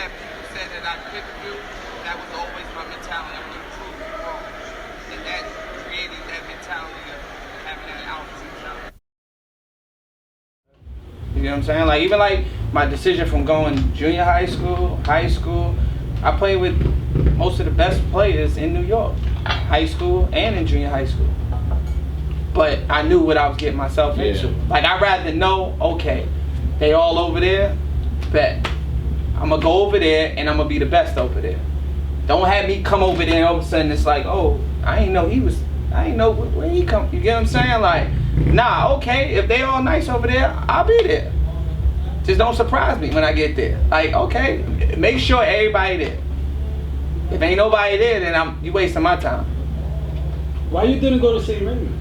that people said that I couldn't do, that was always my mentality. I'm going to prove you wrong. And that created that mentality of having that altitude jump. You know what I'm saying? Like, even like my decision from going junior high school, I played with most of the best players in New York, high school and in junior high school. But I knew what I was getting myself into. Like, I'd rather know, okay, they all over there, bet. I'm gonna go over there and I'm gonna be the best over there. Don't have me come over there and all of a sudden it's like, oh, I ain't know where he come. You get what I'm saying? Like, nah, okay, if they all nice over there, I'll be there. Just don't surprise me when I get there. Like, okay, make sure everybody there. If ain't nobody there, then you wasting my time. Why you didn't go to St. Raymond's?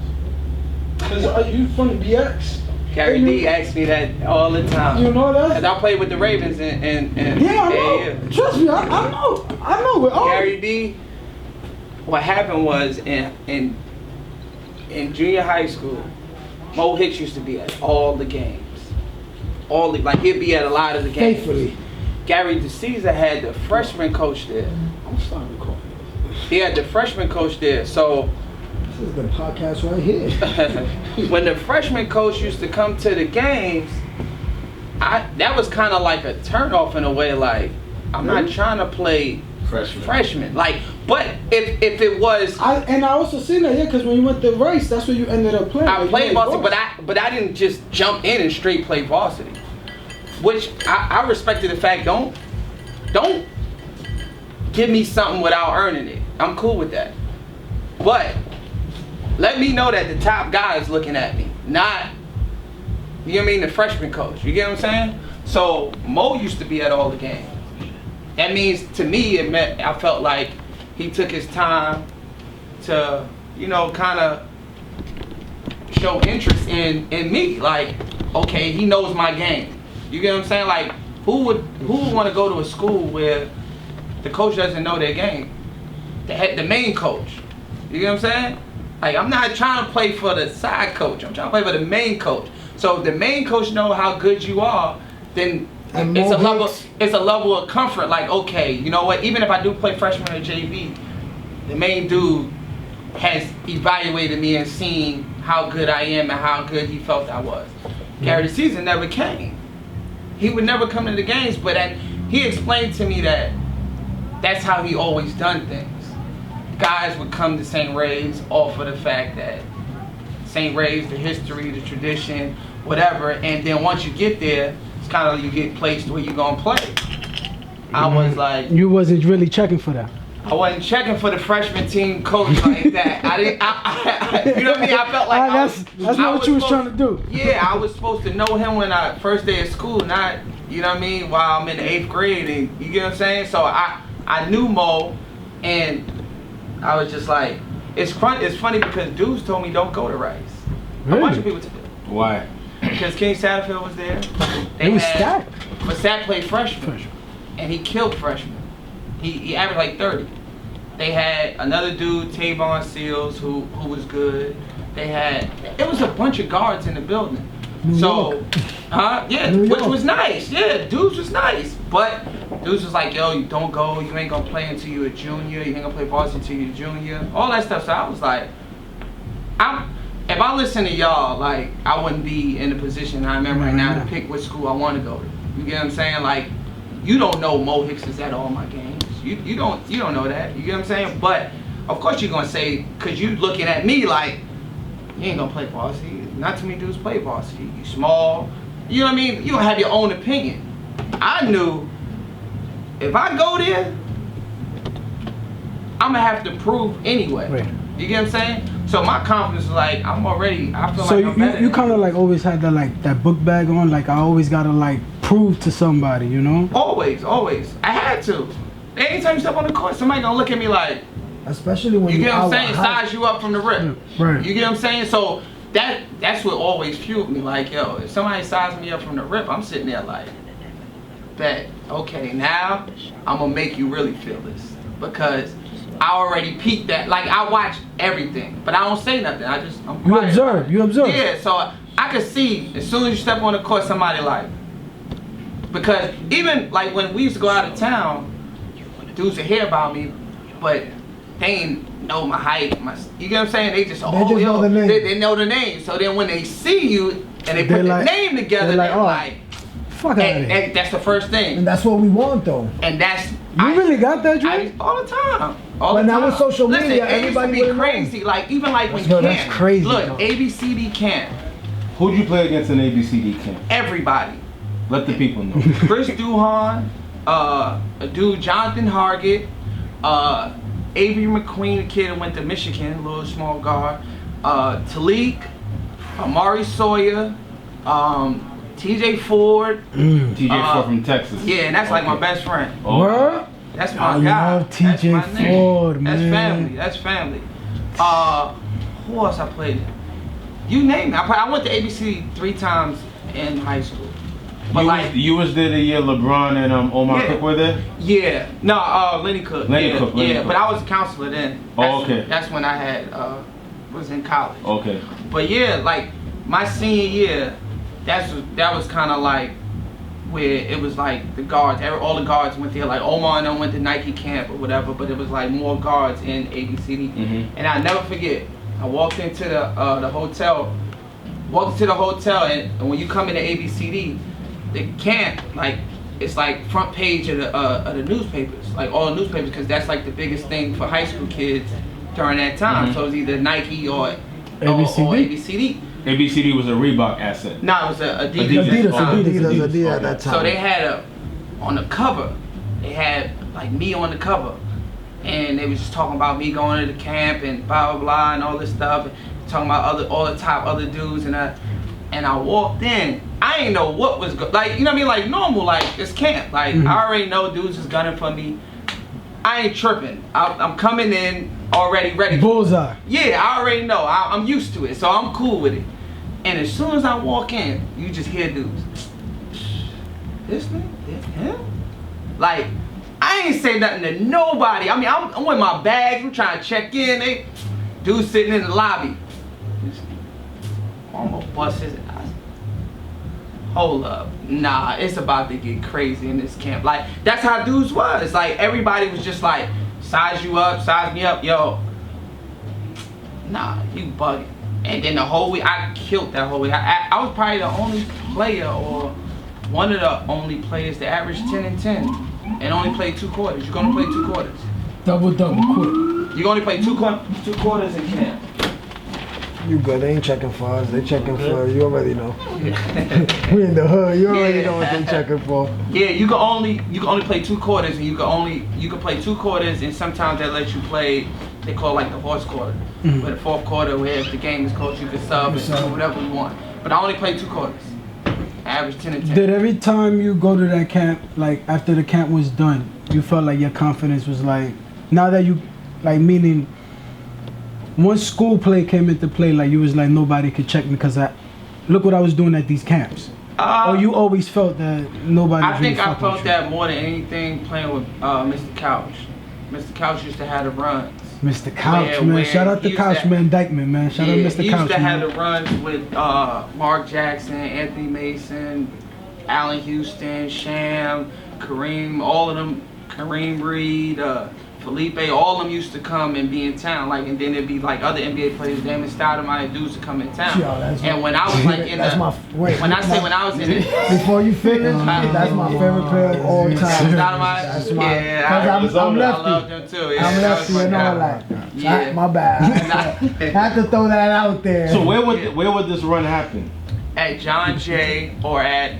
Because are you from the BX? Gary D asks me that all the time. You know that? Cause I played with the Ravens and yeah, I know. Trust me, I know. Gary D, what happened was in junior high school, Mo Hicks used to be at all the games. Like he'd be at a lot of the games. Thankfully. Gary DeCesar had the freshman coach there. I'm starting to call. He had the freshman coach there, so this is the podcast right here. when the freshman coach used to come to the games, that was kind of like a turnoff in a way. Like, I'm not trying to play freshman. Like, but if it was, I also seen that because when you went to Rice, that's where you ended up playing. I played varsity, but I didn't just jump in and straight play varsity, which I respected the fact. Don't give me something without earning it. I'm cool with that, but let me know that the top guy is looking at me, not, you know what I mean, the freshman coach. You get what I'm saying? So Mo used to be at all the games. That means, to me, it meant I felt like he took his time to, you know, kind of show interest in me. Like, okay, he knows my game. You get what I'm saying? Like, who would want to go to a school where the coach doesn't know their game? The main coach. You get what I'm saying? Like, I'm not trying to play for the side coach. I'm trying to play for the main coach. So if the main coach know how good you are, then it's a level of comfort. Like, okay, you know what? Even if I do play freshman or JV, the main dude has evaluated me and seen how good I am and how good he felt I was. Gary DeCesar never came. He would never come to the games, but he explained to me that that's how he always done things. Guys would come to St. Ray's off of the fact that St. Ray's, the history, the tradition, whatever, and then once you get there, it's kind of like you get placed where you're gonna play. I was like, you wasn't really checking for that. I wasn't checking for the freshman team coach like that. You know what I mean? I felt like that's not what you was trying to do. Yeah, I was supposed to know him when I first day of school, not, you know what I mean, while I'm in the 8th grade, and you get what I'm saying? So I knew Mo, and I was just like, it's funny because dudes told me don't go to Rice. Really? A bunch of people did. Why? Because Kenny Satterfield was there. It was stacked. But Sat played freshman, and he killed freshmen. He averaged like 30. They had another dude, Tavon Seals, who was good. It was a bunch of guards in the building. Which was nice. Yeah, dudes was nice. But dudes was like, yo, you don't go, you ain't gonna play until you're a junior, you ain't gonna play varsity until you're a junior, all that stuff. So I was like, if I listen to y'all, like, I wouldn't be in the position I am in right now to pick which school I want to go to. You get what I'm saying? Like, you don't know Mo Hicks is at all my games. You don't know that. You get what I'm saying? But of course you're gonna say, cause you looking at me like, you ain't gonna play varsity. Not too many dudes play varsity. You small. You know what I mean? You don't have your own opinion. I knew if I go there, I'm gonna have to prove anyway. Right. You get what I'm saying? So my confidence is like, I feel like I'm better. So you kind of like always had that, like, that book bag on, like, I always gotta like prove to somebody, you know? Always. I had to. Anytime you step on the court, somebody gonna look at me like, especially when you get what I'm saying, size you up from the rip. Right. You get what I'm saying? So that's what always fueled me. Like, yo, if somebody sized me up from the rip, I'm sitting there like, bet, okay, now I'm gonna make you really feel this. Because I already peaked that. Like, I watch everything, but I don't say nothing. I'm quiet. You observe. Yeah, so I could see as soon as you step on the court, somebody like, Because even like when we used to go out of town, dudes would hear about me, but they ain't know my height, you get what I'm saying? They just, know the name. They know the name. So then when they see you and they put the name together, they're like, fuck out of here. And that's the first thing. And that's what we want, though. And that's you really got that, Dre? all the time. But now with social media, listen, everybody it used to be crazy. Like even like when camp. That's crazy. Look, ABCD camp. Who'd you play against in ABCD camp? Everybody. Let the people know. Chris Duhan, a dude Jonathan Hargett, Avery McQueen, a kid that went to Michigan, a little small guard, Taliek, Amari Sawyer, TJ Ford. TJ Ford from Texas. Yeah, and that's like my best friend. Word? That's my I guy. love TJ Ford, man. That's family. Who else I played? You name it. I went to ABC 3 times in high school. But you was there the year LeBron and Omar Cook were there? Yeah. No, Lenny Cook. Lenny Cook. But I was a counselor then. Okay. That's when I had was in college. Okay. But yeah, like my senior year, that was kind of like where it was like the guards, all the guards went there. Like Omar and them went to Nike camp or whatever, but it was like more guards in ABCD. Mm-hmm. And I never forget, I walked into the hotel. And when you come into ABCD, the camp, like, it's like front page of the newspapers, like all the newspapers, because that's like the biggest thing for high school kids during that time. Mm-hmm. So it was either Nike or ABCD. ABCD was a Reebok asset. No, it was Adidas at that time. So they had on the cover, they had like me on the cover, and they was just talking about me going to the camp and blah blah blah and all this stuff, and talking about all the top other dudes, and I walked in. I ain't know what was like, you know what I mean, like normal, like it's camp. Like I already know dudes is gunning for me. I ain't tripping. I'm coming in already ready. Bullseye. Yeah, I already know. I'm used to it, so I'm cool with it. And as soon as I walk in, you just hear dudes. This nigga? This him? Like, I ain't say nothing to nobody. I mean, I'm with my bags. I'm trying to check in. Dude sitting in the lobby. I'm gonna bust his ass. Hold up. Nah, it's about to get crazy in this camp. Like, that's how dudes was. Like, everybody was just like, size you up, size me up. Yo, nah, you bugging. And then the whole week, I killed that whole week. I was probably the only player, or one of the only players that averaged 10 and 10 and only played 2 quarters. You're gonna play 2 quarters. Double quick. You're gonna play 2 quarters in camp. You good? They ain't checking for us. They checking for you already know. We in the hood. You already know what they checking for. Yeah, you can only play 2 quarters, and you can play 2 quarters, and sometimes they let you play. They call like the horse quarter. Mm-hmm. But the 4th quarter, where if the game is close, you can sub and do whatever you want. But I only play 2 quarters. I average 10 and 10. Did every time you go to that camp, like after the camp was done, you felt like your confidence was like, now that you, like, meaning, once school play came into play, like you was like, nobody could check me because look what I was doing at these camps. Or you always felt that nobody. I think I felt that more than anything playing with Mr. Couch. Mr. Couch used to have the runs. Mr. Couch, man. Shout out to Couchman Dykeman, man. Shout out Mr. Couch. He used to have the runs with Mark Jackson, Anthony Mason, Allen Houston, Sham, Kareem, all of them, Kareem Reed, Felipe, all of them used to come and be in town, like, and then it'd be like other NBA players, Damon Stoudemire, dudes to come in town. And when I was like in when I was in before you finish, that's my favorite player of all time. Stoudemire, that's my, I'm lefty. I love them too. Yeah, I'm lefty and all that. Yeah. My bad. I had to throw that out there. So where would this run happen? At John Jay, or at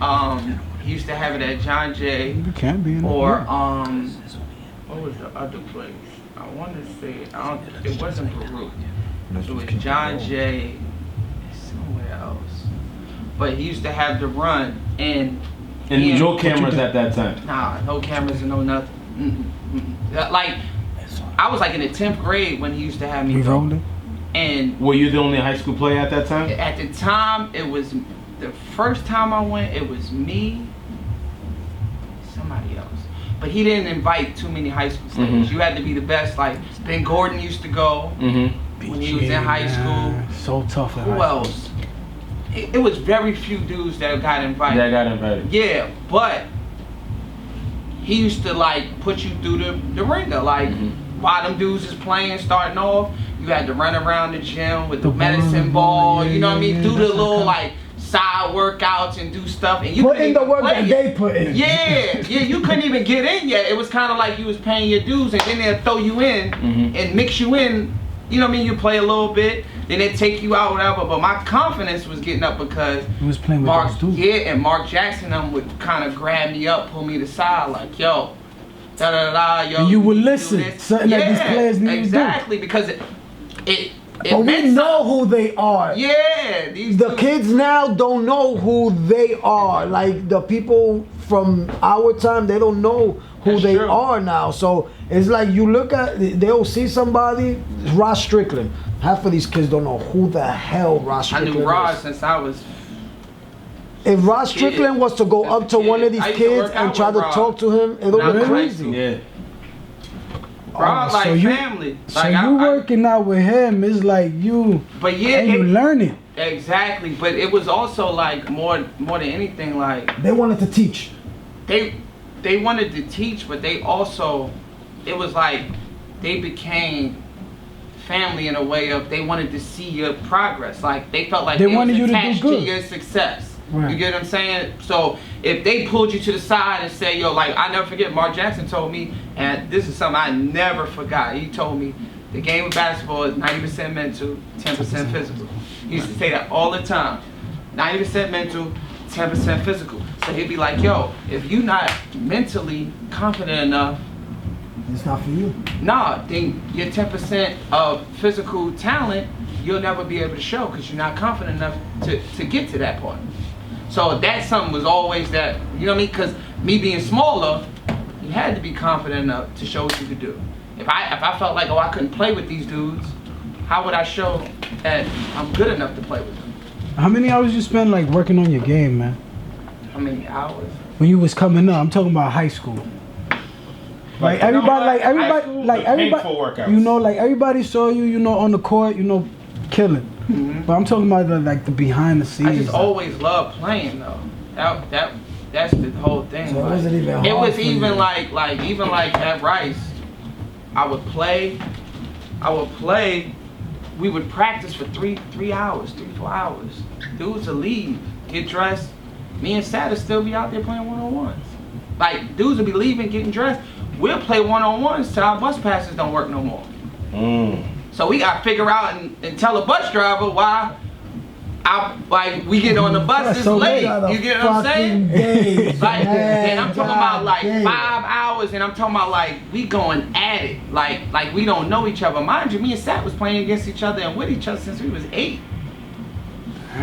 he used to have it at John Jay. You can be in or what was the other place? I want to say, it wasn't Peru. It was John Jay, somewhere else. But he used to have the run, and no cameras at that time? Nah, no cameras and no nothing. Like, I was like in the 10th grade when he used to have me go. And were you the only high school player at that time? At the time, it was, the first time I went, it was me, somebody else. But he didn't invite too many high school players. Mm-hmm. You had to be the best. Like Ben Gordon used to go when he was in high school. So tough. Who else? It was very few dudes that got invited. Yeah, but he used to like put you through the ringer. Like while them dudes is playing, starting off, you had to run around the gym with the medicine ball. You know what I mean? Do the little like side workouts and do stuff. And you Put in the work play that they put in. Yeah, you couldn't even get in yet. It was kind of like you was paying your dues, and then they'll throw you in and mix you in. You know what I mean? You play a little bit, then they take you out, whatever. But my confidence was getting up because He was playing with Mark, those dudes. yeah, and Mark Jackson would kind of grab me up, pull me to the side, like, yo, da da da, yo. And you would do listen, this. something that these players need to do. Exactly, because it But we meant know something. who they are. Yeah, these The dudes- kids now don't know who they are. Like the people from our time, they don't know who That's they true. are now. So it's like you look at, they'll see somebody, Ross Strickland. Half of these kids don't know who the hell Ross I Strickland knew Rod is. since I was. If Ross Kid. Strickland was to go As up a to one kid. of these I used to kids work out and try with to Rod. talk to him, it'll Not be in high crazy. school. Yeah. Rod like so you- family. So Like, you working out with him is like you, But yeah, and you learning. exactly. But it was also like more than anything, like They wanted to teach. they wanted to teach, but they also, it was like they became family in a way of they wanted to see your progress. Like they felt like They they wanted was you to do attached good. your success. Right. You get what I'm saying? So if they pulled you to the side and say, yo, like I never forget, Mark Jackson told me, and this is something I never forgot. He told me the game of basketball is 90% mental, 10% physical. He used to say that all the time. 90% mental, 10% physical. So he'd be like, yo, if you're not mentally confident enough, It's not for you. nah, then your 10% of physical talent, you'll never be able to show because you're not confident enough to get to that point. So that's something was always that, you know what I mean? Because me being smaller, you had to be confident enough to show what you could do. If I felt like, oh, I couldn't play with these dudes, how would I show that I'm good enough to play with them? How many hours you spend like working on your game, man? How many hours? When you was coming up, I'm talking about high school. Like everybody, painful workouts. you know, like everybody saw you, you know, on the court, you know, killing. But I'm talking about the behind the scenes. I just always loved playing though. That's the whole thing. So it like, wasn't even hard it was for even you. like even like at Rice, I would play. We would practice for 3 hours, 3-4 hours. Dudes would leave, get dressed. Me and Sat would still be out there playing one-on-ones. Like dudes would be leaving, getting dressed. We'll play one-on-ones till our bus passes don't work no more. So we gotta figure out and tell a bus driver why we get on the bus So late. They got a You get what I'm saying? fucking days, Like, man. and I'm talking about like God 5 damn. hours, and I'm talking about like we going at it, like we don't know each other. Mind you, me and Sat was playing against each other and with each other since we was 8.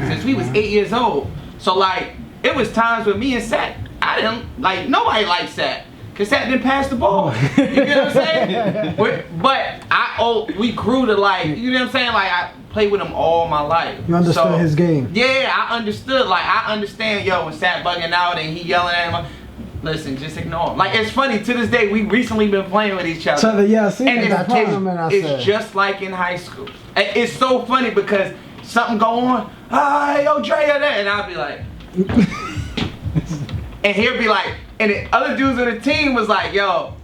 Since we was 8 years old. So like, it was times with me and Sat, I didn't like nobody liked Sat. Cause Sat didn't pass the ball. You get what I'm saying? But we grew to like, you know what I'm saying? Like I played with him all my life. You understood his game. Yeah, I understood. Like I understand, yo, when Sat bugging out and he yelling at him, listen, just ignore him. Like it's funny, to this day, we recently been playing with each other. So yeah, I seen And that. that tournament I said. it's just like in high school. It's so funny because something go on, yo, Dre, and I'll be like, and he'll be like, and the other dudes on the team was like, yo,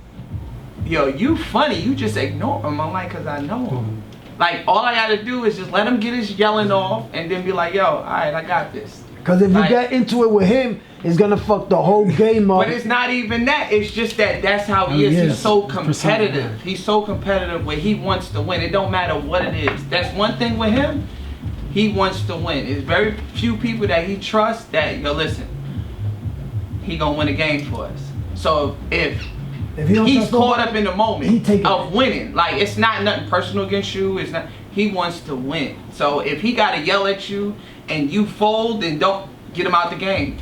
you funny, you just ignore him. I'm like, cause I know him. Like all I gotta do is just let him get his yelling off and then be like, yo, all right, I got this. Because if you Like- get into it with him, it's gonna fuck the whole game up. But it's not even that. It's just that's how he is. He He's is. so 100%, competitive. yeah. He's so competitive where he wants to win. It don't matter what it is. That's one thing with him. He wants to win. There's very few people that he trusts that, yo, listen, he gonna win a game for us. So if he don't he's trust caught nobody, up in the moment he take it. of winning, like it's not nothing personal against you. It's not. He wants to win. So if he gotta yell at you and you fold, then don't get him out the game.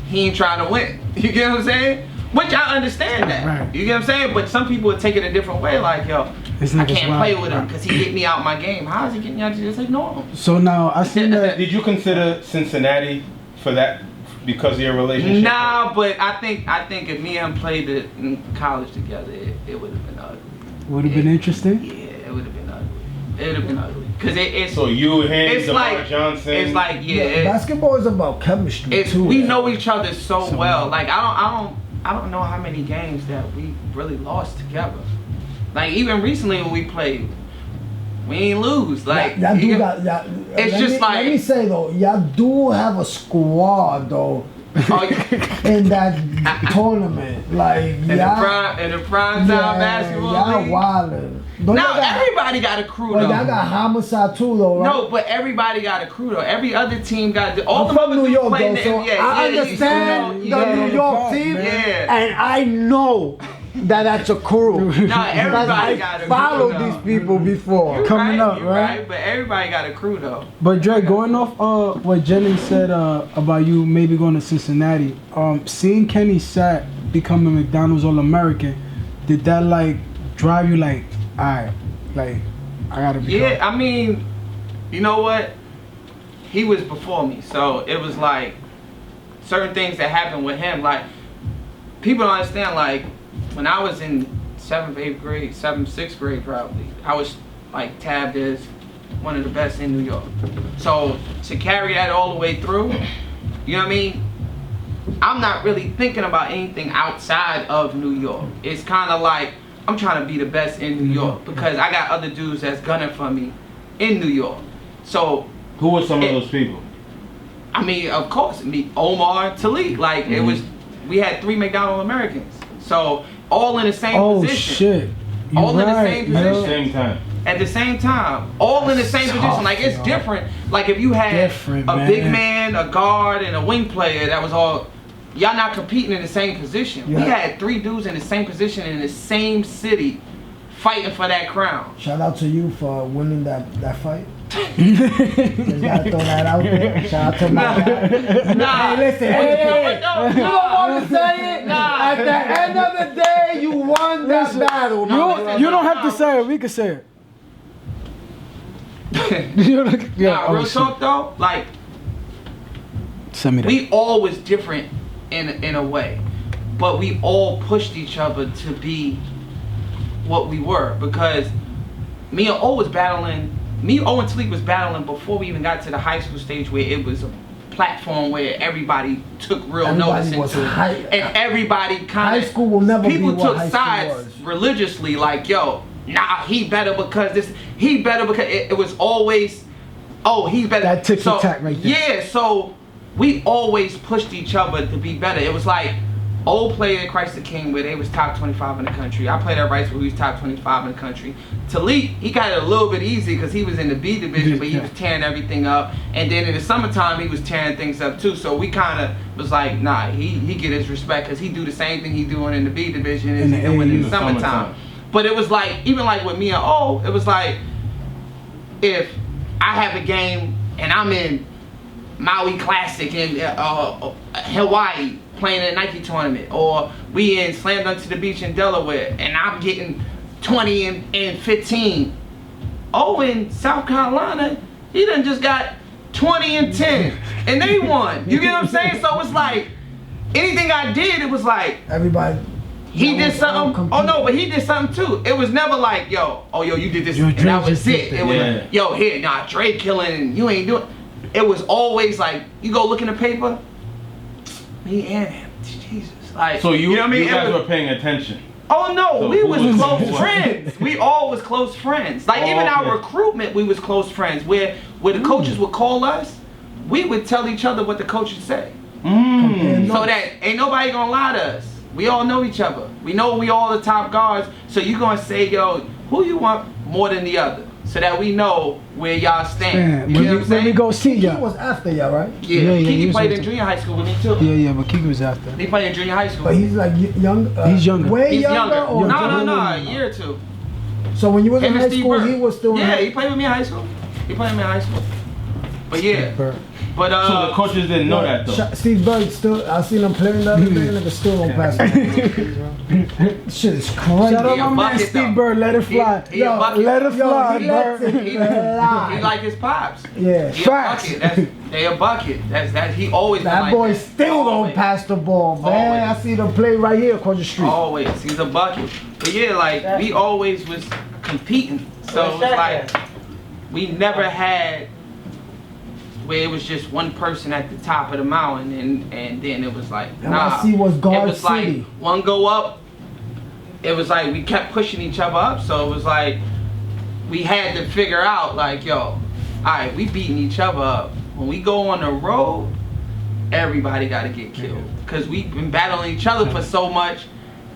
He ain't trying to win. You get what I'm saying? Which I understand that. Right. You get what I'm saying? But some people would take it a different way. Like, yo, This I nigga's can't wild. play with him because he get me out my game. How is he getting out? Just ignore him. So now I seen that. Did you consider Cincinnati for that because of your relationship? Nah, but I think if me and him played it in college together, it would have been ugly. Would have been interesting. Yeah, it would have been ugly. It would have been ugly. Cause it's So you, him, it's DeMar like Johnson. it's like Basketball is about chemistry It's too. we man. know each other so well. Like I don't I don't know how many games that we really lost together. Like even recently when we played, we ain't lose. Like y'all do got, it's just like. Let me say though, y'all do have a squad though. In that tournament, like in the prime time basketball y'all league. wildin'. Now everybody got a crew though. Y'all got homicide too though, right? No, but everybody got a crew though. Every other team got all I'm the from New York though, so I understand the New York team, and I know that's a crew. No, everybody got a crew. I followed these people before. Coming up, right? But everybody got a crew though. But Dre, going off what Jenny said about you maybe going to Cincinnati, seeing Kenny Sat become a McDonald's All-American, did that like drive you like, alright, like I gotta be? Yeah, I mean, you know what? He was before me, so it was like certain things that happened with him. Like people don't understand. Like when I was in 7th, 8th grade, 7th, 6th grade probably, I was like tabbed as one of the best in New York. So to carry that all the way through, you know what I mean? I'm not really thinking about anything outside of New York. It's kind of like I'm trying to be the best in New York because I got other dudes that's gunning for me in New York. So who were some of those people? I mean, of course, Omar, Taliek. Like it was, we had 3 McDonald Americans. So all in the same position. Shit. All in the same position. At the same time. At the same time. All in the same position. Like it's different. Like if you had a big man, a guard, and a wing player that was all, y'all not competing in the same position. Yeah. We had 3 dudes in the same position in the same city fighting for that crown. Shout out to you for winning that fight. Just gotta throw that out there. Shout out to my guy. Nah. Hey, listen. You don't want to say it. At the end of the day, you won that battle. You don't have to say it. We can say it. Real talk though, like send me that. we all was different in a way, but we all pushed each other to be what we were because me and O and Taliek was battling before we even got to the high school stage where it was a platform where everybody took real notice into it. And everybody kind of, high school will never people be what took high sides school was. religiously like, yo, nah, he better because this, he better because it was always, oh, he's better. That tick-tack right there. Yeah, so we always pushed each other to be better. It was like, old played at Christ the King where they was top 25 in the country. I played at Rice where he was top 25 in the country. Taliek, he got it a little bit easy because he was in the B division, but he was tearing everything up. And then in the summertime, he was tearing things up too. So we kind of was like, nah, he get his respect because he do the same thing he doing in the B division as he doing in the summertime. But it was like, even like with me and O, it was like, if I have a game and I'm in Maui Classic in Hawaii, playing in a Nike tournament, or we in Slam Dunk to the Beach in Delaware, and I'm getting 20 and 15. Oh, in South Carolina, he done just got 20 and 10, and they won. You get what I'm saying? So it's like, anything I did, it was like, everybody. he did something. Oh no, but he did something too. It was never like, yo, oh yo, you did this, and that was it. It was like, yo, here, nah, Dre killing, and you ain't doing. It was always like, you go look in the paper, me and him, Jesus. Like, so you know what I mean? You guys were paying attention. Oh no, So we was close who was- friends. We all was close friends. Like even our recruitment, we was close friends. Where the coaches would call us, we would tell each other what the coaches say. So that ain't nobody gonna lie to us. We all know each other. We know we all the top guards. So you gonna say, yo, who you want more than the other? So that we know where y'all stand. You know what I'm saying? When we go see He y'all. was after y'all, right? Yeah, he Kiki was played with in them. junior high school with me too. Yeah, but Kiki was after. He played in junior high school. But he's like young. He's younger. Way He's younger. Or No, a year or two. So when you was in Him and high Steve school, Burke. he was still. Yeah, he played with me in high school. He played with me in high school. But yeah. But So the coaches didn't know that though. Steve Burke still. I seen him playing the other day. Nigga still don't pass. Shit is crazy. Shout out He a my man bucket, Steve though. Bird, let it fly. He a bucket. Let it fly, he lets Bird. it fly. He like his pops. Yeah. He Facts. a bucket. They a bucket. That's he always been That like boy that. still don't Always. pass the ball, man. Always. I see them play right here across the street. Always. He's a bucket. But yeah, like we always was competing. So it was like we never had where it was just one person at the top of the mountain, and then it was like, nah. MIC was guard it was like city. one go up. It was like we kept pushing each other up, so it was like we had to figure out like, yo, all right, we beating each other up. When we go on the road, everybody got to get killed because we've been battling each other for so much.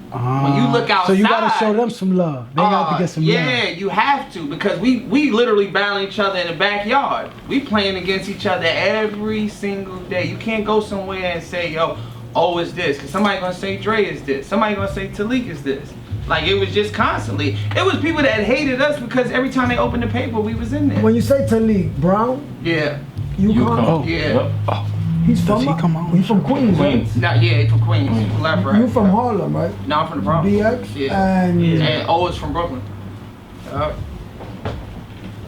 When you look outside, so you gotta show them some love. They got to get some love. Yeah, you have to, because we literally battle each other in the backyard. We playing against each other every single day. You can't go somewhere and say, yo, oh, it's this, because somebody gonna say Dre is this. Somebody gonna say Taliek is this. Like, it was just constantly. It was people that hated us because every time they opened the paper, we was in there. When you say Taliek, Brown, Yeah. UConn, Oh. Yeah. Yep. he's from Does he come on? He's from Queens, Queens. Nah, yeah, he from Queens. He from left, right. You from Harlem, right? No, I'm from the Bronx. BX Yeah. and And O is from Brooklyn.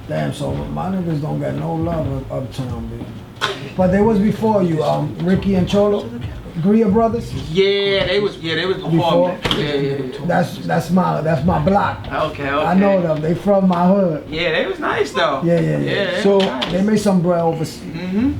damn. So my niggas don't got no love uptown, B. But they was before you, Ricky and Cholo, Greer brothers. Yeah, they was before Before? me. Yeah. That's my block. Okay. I know them. They from my hood. Yeah, they was nice though. Yeah. they So- was nice. They made some bread overseas. Mhm.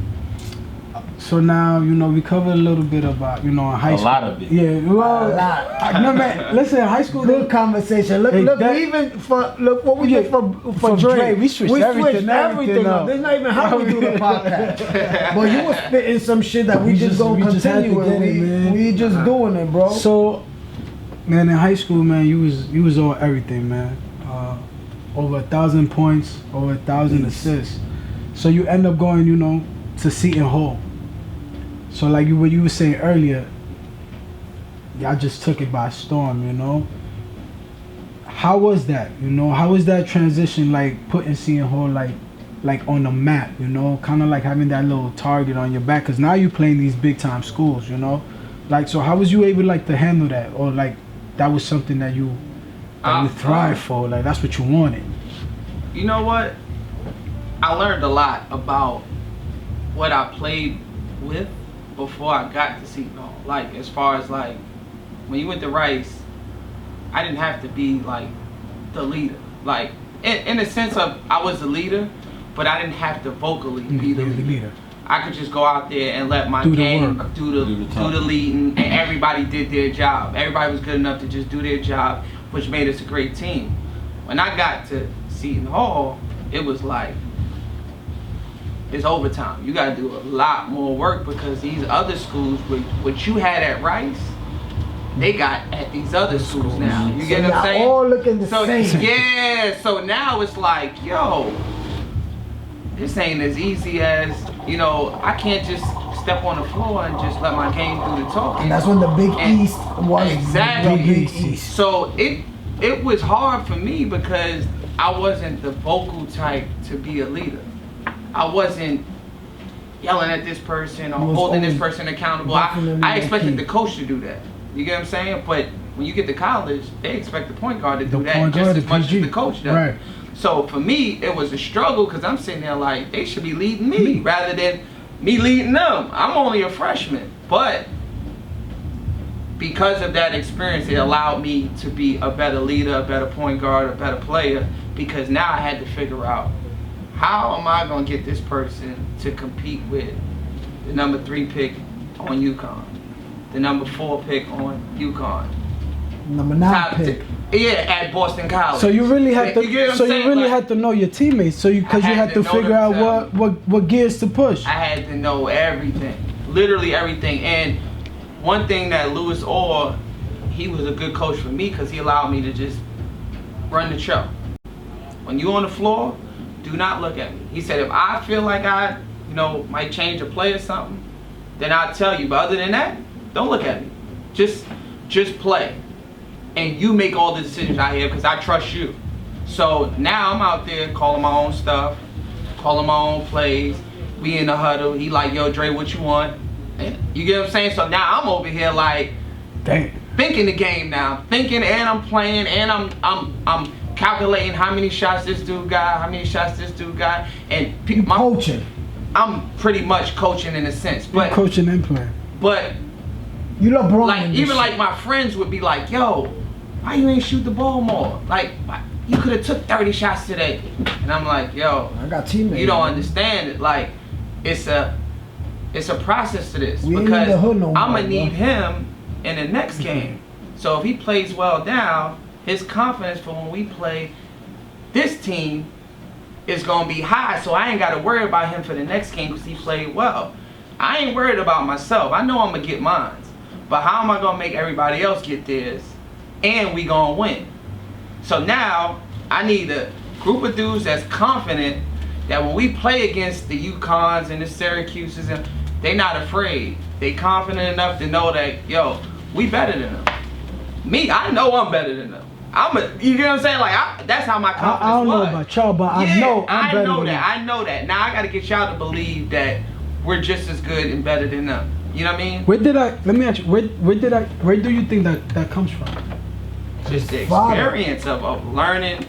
So now, we covered a little bit about, high A school. lot of it. Yeah, well, A lot. no, man, listen, high school. Good conversation. Look, Hey, look. that- We even look what we Yeah, did for for Dre. Dre, we switched everything up. up. There's not even how we do the podcast. But you was spitting some shit that we just gonna we just had continue to with. get it, man. We just doing it, bro. So, man, in high school, man, you was all everything, man. Over 1,000 points, over 1,000 assists. So you end up going, to Seton Hall. So like what you were saying earlier, y'all just took it by storm, How was that? How was that transition, like putting Seton Hall like on the map, kind of like having that little target on your back, because now you're playing these big time schools, Like, so how was you able like to handle that, or like that was something that you thrive for, like that's what you wanted? You know what? I learned a lot about what I played with before I got to Seton Hall. Like, as far as like when you went to Rice, I didn't have to be like the leader. Like in the sense of I was the leader, but I didn't have to vocally be the leader. I could just go out there and let my Do the game work. do the leading, and everybody did their job. Everybody was good enough to just do their job, which made us a great team. When I got to Seton Hall, it was like, it's overtime. You gotta do a lot more work because these other schools, what you had at Rice, they got at these other schools now. You get what I'm saying? All looking the same. Yeah, so now it's like, yo, this ain't as easy as, I can't just step on the floor and just let my game do the talking. And that's when the Big East was exactly. the Big East. So it was hard for me because I wasn't the vocal type to be a leader. I wasn't yelling at this person or holding this person accountable. I expected the coach to do that. You get what I'm saying? But when you get to college, they expect the point guard to do that just as much as the coach does. Right. So for me, it was a struggle because I'm sitting there like, they should be leading me rather than me leading them. I'm only a freshman. But because of that experience, it allowed me to be a better leader, a better point guard, a better player, because now I had to figure out, how am I going to get this person to compete with the number 3 pick on UConn, the number 4 pick on UConn, Number 9 pick. at Boston College. So you really had to. You get what I'm So you saying? really Like, had to know your teammates. So because you had to know figure out themselves. what gears to push. I had to know everything, literally everything. And one thing that Louis Orr, he was a good coach for me because he allowed me to just run the show. When you on the floor, do not look at me. He said, if I feel like I, might change a play or something, then I'll tell you. But other than that, don't look at me. Just play. And you make all the decisions out here because I trust you. So now I'm out there calling my own stuff, calling my own plays. We in the huddle. He like, yo, Dre, what you want? And you get what I'm saying? So now I'm over here like, Dang. thinking the game now. Thinking, and I'm playing, and I'm calculating how many shots this dude got, how many shots this dude got, and Coaching. I'm pretty much coaching in a sense, but Coaching and playing. but You LeBron. like even like my friends would be like, yo, why you ain't shoot the ball more? Like you could have took 30 shots today, and I'm like, yo, I got teammates. you don't understand it. Like it's a process to this We ain't in because the hood no I'm more, gonna need bro. him in the next game. So if he plays well down, his confidence for when we play this team is gonna be high. So I ain't gotta worry about him for the next game because he played well. I ain't worried about myself. I know I'm gonna get mine, but how am I gonna make everybody else get theirs, and we gonna win? So now I need a group of dudes that's confident that when we play against the UConns and the Syracuses, and they not afraid. They confident enough to know that, yo, we better than them. Me, I know I'm better than them. You know what I'm saying? Like, that's how my confidence I don't know was. about y'all, but Yeah, I know I'm better than that. them. I know that. Now I gotta get y'all to believe that we're just as good and better than them. You know what I mean? Let me ask you, where do you think that comes from? Just the Father. experience of learning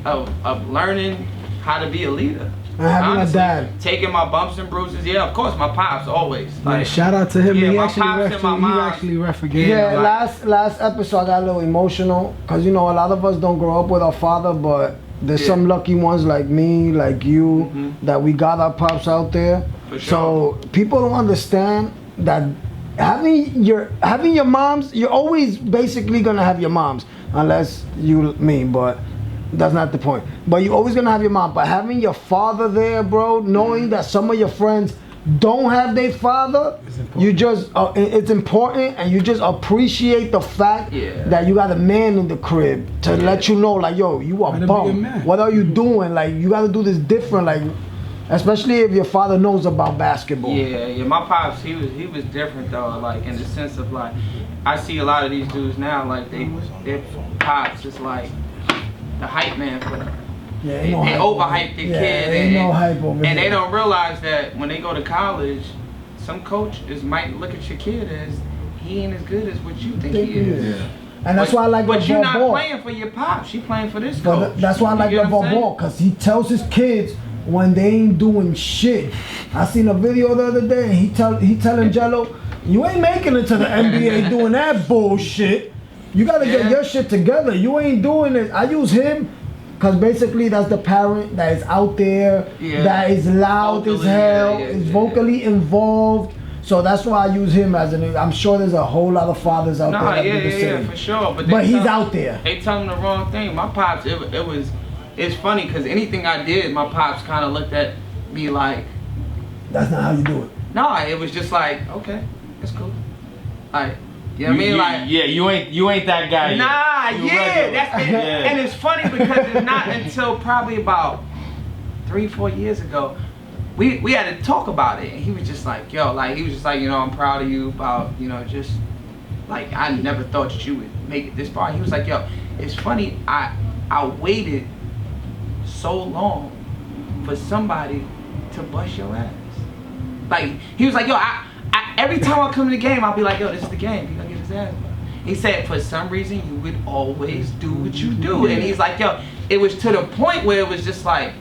how to be a leader. And having Honestly, a dad. taking my bumps and bruises. Yeah, of course, my pops always. Like, shout out to him. yeah, he my actually pops ref, and my he mom. actually ref a game. Yeah, like- last episode I got a little emotional because you know a lot of us don't grow up with our father, but there's Yeah. some lucky ones like me, like you, Mhm. that we got our pops out there. For sure. So people don't understand that having your moms, you're always basically gonna have your moms, unless me, but that's not the point. But you're always gonna have your mom. But having your father there, bro, knowing that some of your friends don't have their father, you just it's important, and you just appreciate the fact Yeah. that you got a man in the crib to let you know, like, yo, you are Gotta be a bum. man. What are you doing? Like, you got to do this different, like, especially if your father knows about basketball. Yeah. My pops, he was different though. Like in the sense of like, I see a lot of these dudes now. Like their pops is like the hype man for them. Yeah, They, ain't no they hype overhype the Yeah, kid, ain't no hype over and here. they don't realize that when they go to college, some coaches might look at your kid as he ain't as good as what you think he is. And that's why I like But the you're not ball. playing for your pops. You playing for this But coach. that's why I like You the get what I'm saying? ball, because he tells his kids when they ain't doing shit. I seen a video the other day, and he telling Jello, you ain't making it to the NBA doing that bullshit. You gotta Yeah. get your shit together. You ain't doing it. I use him because basically that's the parent that is out there, Yeah. that is loud as Vocally, hell, yeah, is yeah. vocally involved. So that's why I use him as an. I'm sure there's a whole lot of fathers out Nah, there that yeah, do the same. for sure. But But they he's tell- out there. They tell him the wrong thing. My pops, it's funny because anything I did, my pops kind of looked at me like, That's not how you do it. nah, it was just like, okay, it's cool. Like, you know what I mean? Like, you ain't that guy. nah, You yeah, regular. that's it. Yeah. And it's funny because it's not until probably about 3-4 years ago, we had to talk about it. And he was just like, yo, like, he was just like, you know, I'm proud of you about, you know, just, like, I never thought that you would make it this far. He was like, yo, it's funny, I waited so long for somebody to bust your ass. Like, he was like, yo, I every time I come to the game, I'll be like, yo, this is the game. He gonna get his ass busted. He said, for some reason, you would always do what you do. And he's like, yo, it was to the point where it was just like,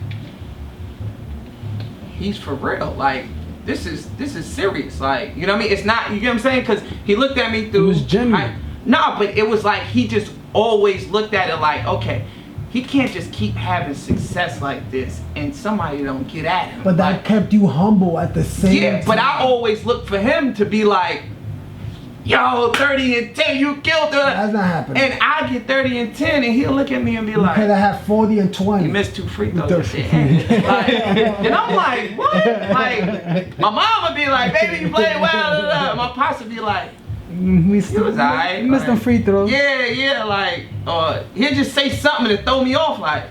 he's for real. Like, this is serious. Like, you know what I mean? It's not, you get what I'm saying? Because he looked at me through. It was genuine. No, but it was like he just always looked at it like, okay, he can't just keep having success like this and somebody don't get at him. But that Like, kept you humble at the same yeah, time. but I always look for him to be like, yo, 30 and 10, you killed her. That's not happening. And I get 30 and 10 and he'll look at me and be You like, could have had 40 and 20. you missed 2 free throws Those at the end. Like, and I'm like, what? Like, my mom would be like, baby, you played well. My pops would be like, Missed it was alright. missed them free throws. Yeah, like, he'll just say something to throw me off, like.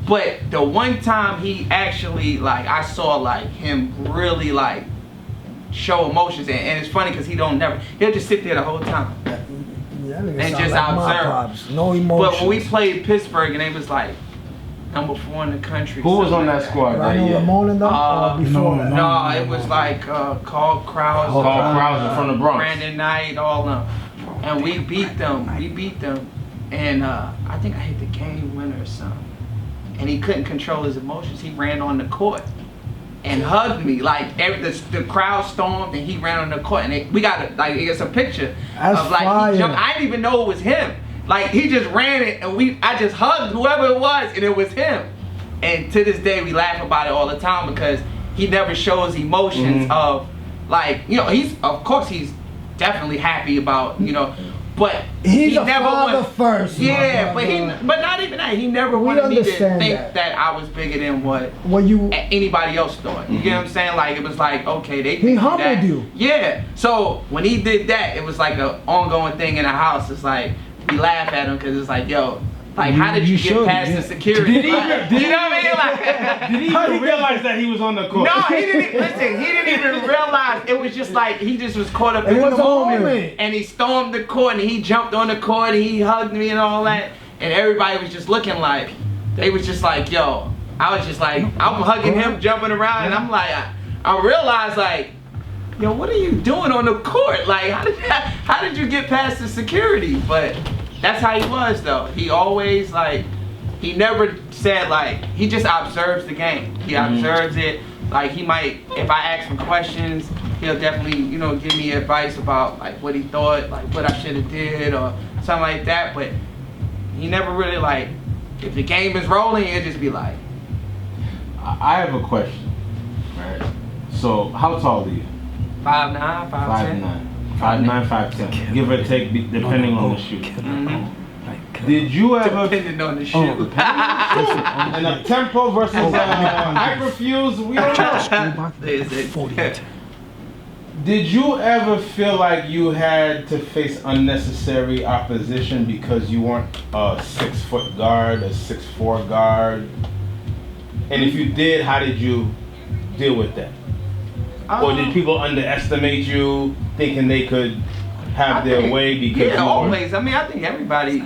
But the one time he actually, like, I saw, like, him really, like, show emotions, and it's funny because he'll just sit there the whole time. Yeah, nigga And sound just like my observe. pops. No emotions. But when we played Pittsburgh, and they was, like, number 4 in the country. Who was something on like that squad that Ryan year? Ramon and them, or before that? No, it was like Carl Krause, Carl Krause from the Bronx. Brandon Knight, all of them, and we beat them. And I think I hit the game winner or something. And he couldn't control his emotions. He ran on the court and hugged me. Like the crowd stormed, and he ran on the court. And we got it's a picture That's of like fire. he jumped. I didn't even know it was him. Like he just ran it, and I just hugged whoever it was, and it was him. And to this day, we laugh about it all the time because he never shows emotions of like, you know, he's definitely happy about, you know, but He's he a never father wants, first. yeah, my brother. but not even that. He never We wanted me to think understand that I was bigger than what you anybody else thought. You get what I'm saying? Like, it was like, okay, they He think humbled that. you. Yeah. So when he did that, it was like an ongoing thing in the house. It's like we laugh at him because it's like, yo, like, how did you get past the security? Did he Like, even- you know what I mean? Like, Did he even realize that he was on the court? no, he didn't. Listen, he didn't even realize. It was just like he just was caught up It in was the a moment, moment. and he stormed the court, and he jumped on the court, and he hugged me and all that, and everybody was just looking like, they was just like, yo. I was just like, I'm hugging him, jumping around, and I'm like, I realized like, yo, what are you doing on the court? Like, how did you get past the security? But that's how he was though. He always like. He never said like, he just observes the game. He observes it. Like he might, if I ask him questions, he'll definitely, you know, give me advice about like what he thought, like what I should have did or something like that. But he never really like, if the game is rolling, he'll just be like. I have a question, right? So, how tall are you? 5'9", 5'10". 5'9", 5'10", give or take, depending on the shoe. Did you ever, Depending on the shoe. in a tempo versus hyperfuse, we don't know. Did you ever feel like you had to face unnecessary opposition because you weren't a 6-foot guard, a 6'4" guard? And if you did, how did you deal with that? Or did people underestimate you, thinking they could have their way because yeah, you were? always. I mean, I think everybody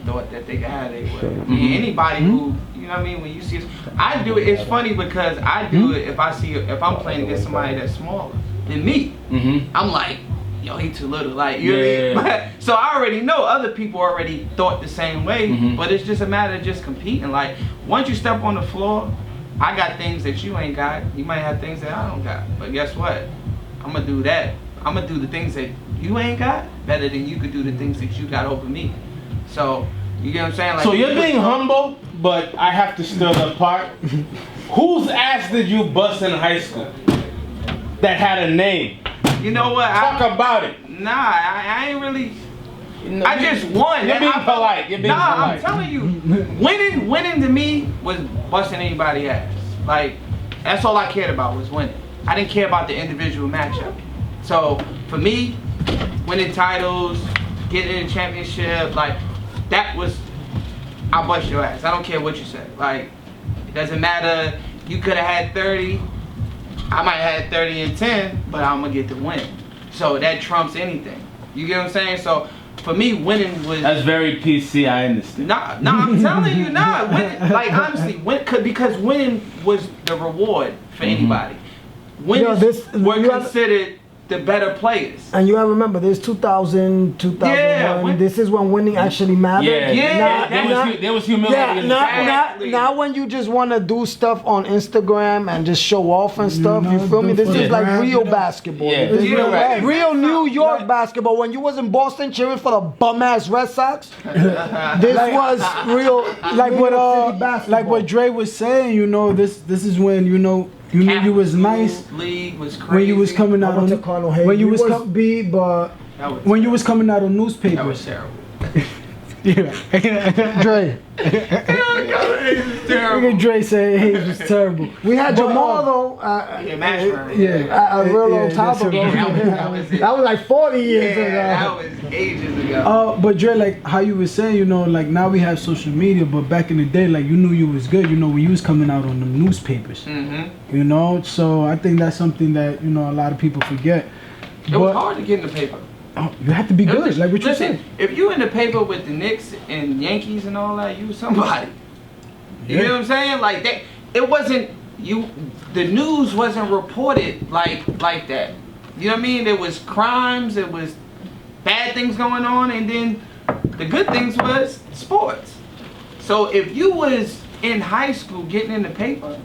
thought that they could have their way. I mean, anybody who, you know what I mean, when you see it, I do it. It's funny because I do it if I'm playing against somebody that's smaller than me. I'm like, yo, he too little. Like, you know what I mean? But, so I already know other people already thought the same way, but it's just a matter of just competing. Like, once you step on the floor, I got things that you ain't got. You might have things that I don't got. But guess what? I'm going to do that. I'm going to do the things that you ain't got better than you could do the things that you got over me. So, you get what I'm saying? Like, So you're being humble, but I have to stir the pot. Whose ass did you bust in high school that had a name? You know what? Talk about it. Nah, I ain't really. I just won. You're being polite. You're being polite. I'm telling you, winning to me was busting anybody's ass. Like, that's all I cared about was winning. I didn't care about the individual matchup. So for me, winning titles, getting in a championship, like that was, I bust your ass. I don't care what you say. Like, it doesn't matter. You could have had 30. I might have had 30 and 10, but I'm gonna get the win. So that trumps anything. You get what I'm saying? So for me, winning was. That's very PC. I understand. Nah, I'm telling you, winning, like honestly, because winning was the reward for anybody. Winners were considered the better players. And you gotta remember, there's 2000, 2001. This is when winning actually mattered. There was humility. Not when you just want to do stuff on Instagram and just show off and stuff. You feel me? This is like real basketball. Yeah. This is Right. real New York basketball. When you was in Boston cheering for the bum ass Red Sox, this was real. Like New what York City basketball. like what Dre was saying, you know, this is when you knew you was nice League was crazy. when you was coming out on when you was beat, but when you was coming out on that was newspapers. terrible. Yeah. Dre. Terrible. Look at Dre say Hayes was terrible. We had But, Jamal though. Yeah, Mashburn. Yeah. A real long Yeah, time that's ago. that was it. That was like 40 years ago. That was ages ago. But Dre, like how you were saying, you know, like now we have social media, but back in the day, like you knew you was good, you know, when you was coming out on the newspapers. You know, so I think that's something that, you know, a lot of people forget. It was hard to get in the paper. Oh, you have to be good, like what you Listen, said. if you in the paper with the Knicks and Yankees and all that, you was somebody. You know what I'm saying? Like that, it wasn't you. The news wasn't reported like that. You know what I mean? There was crimes, it was bad things going on, and then the good things was sports. So if you was in high school getting in the paper,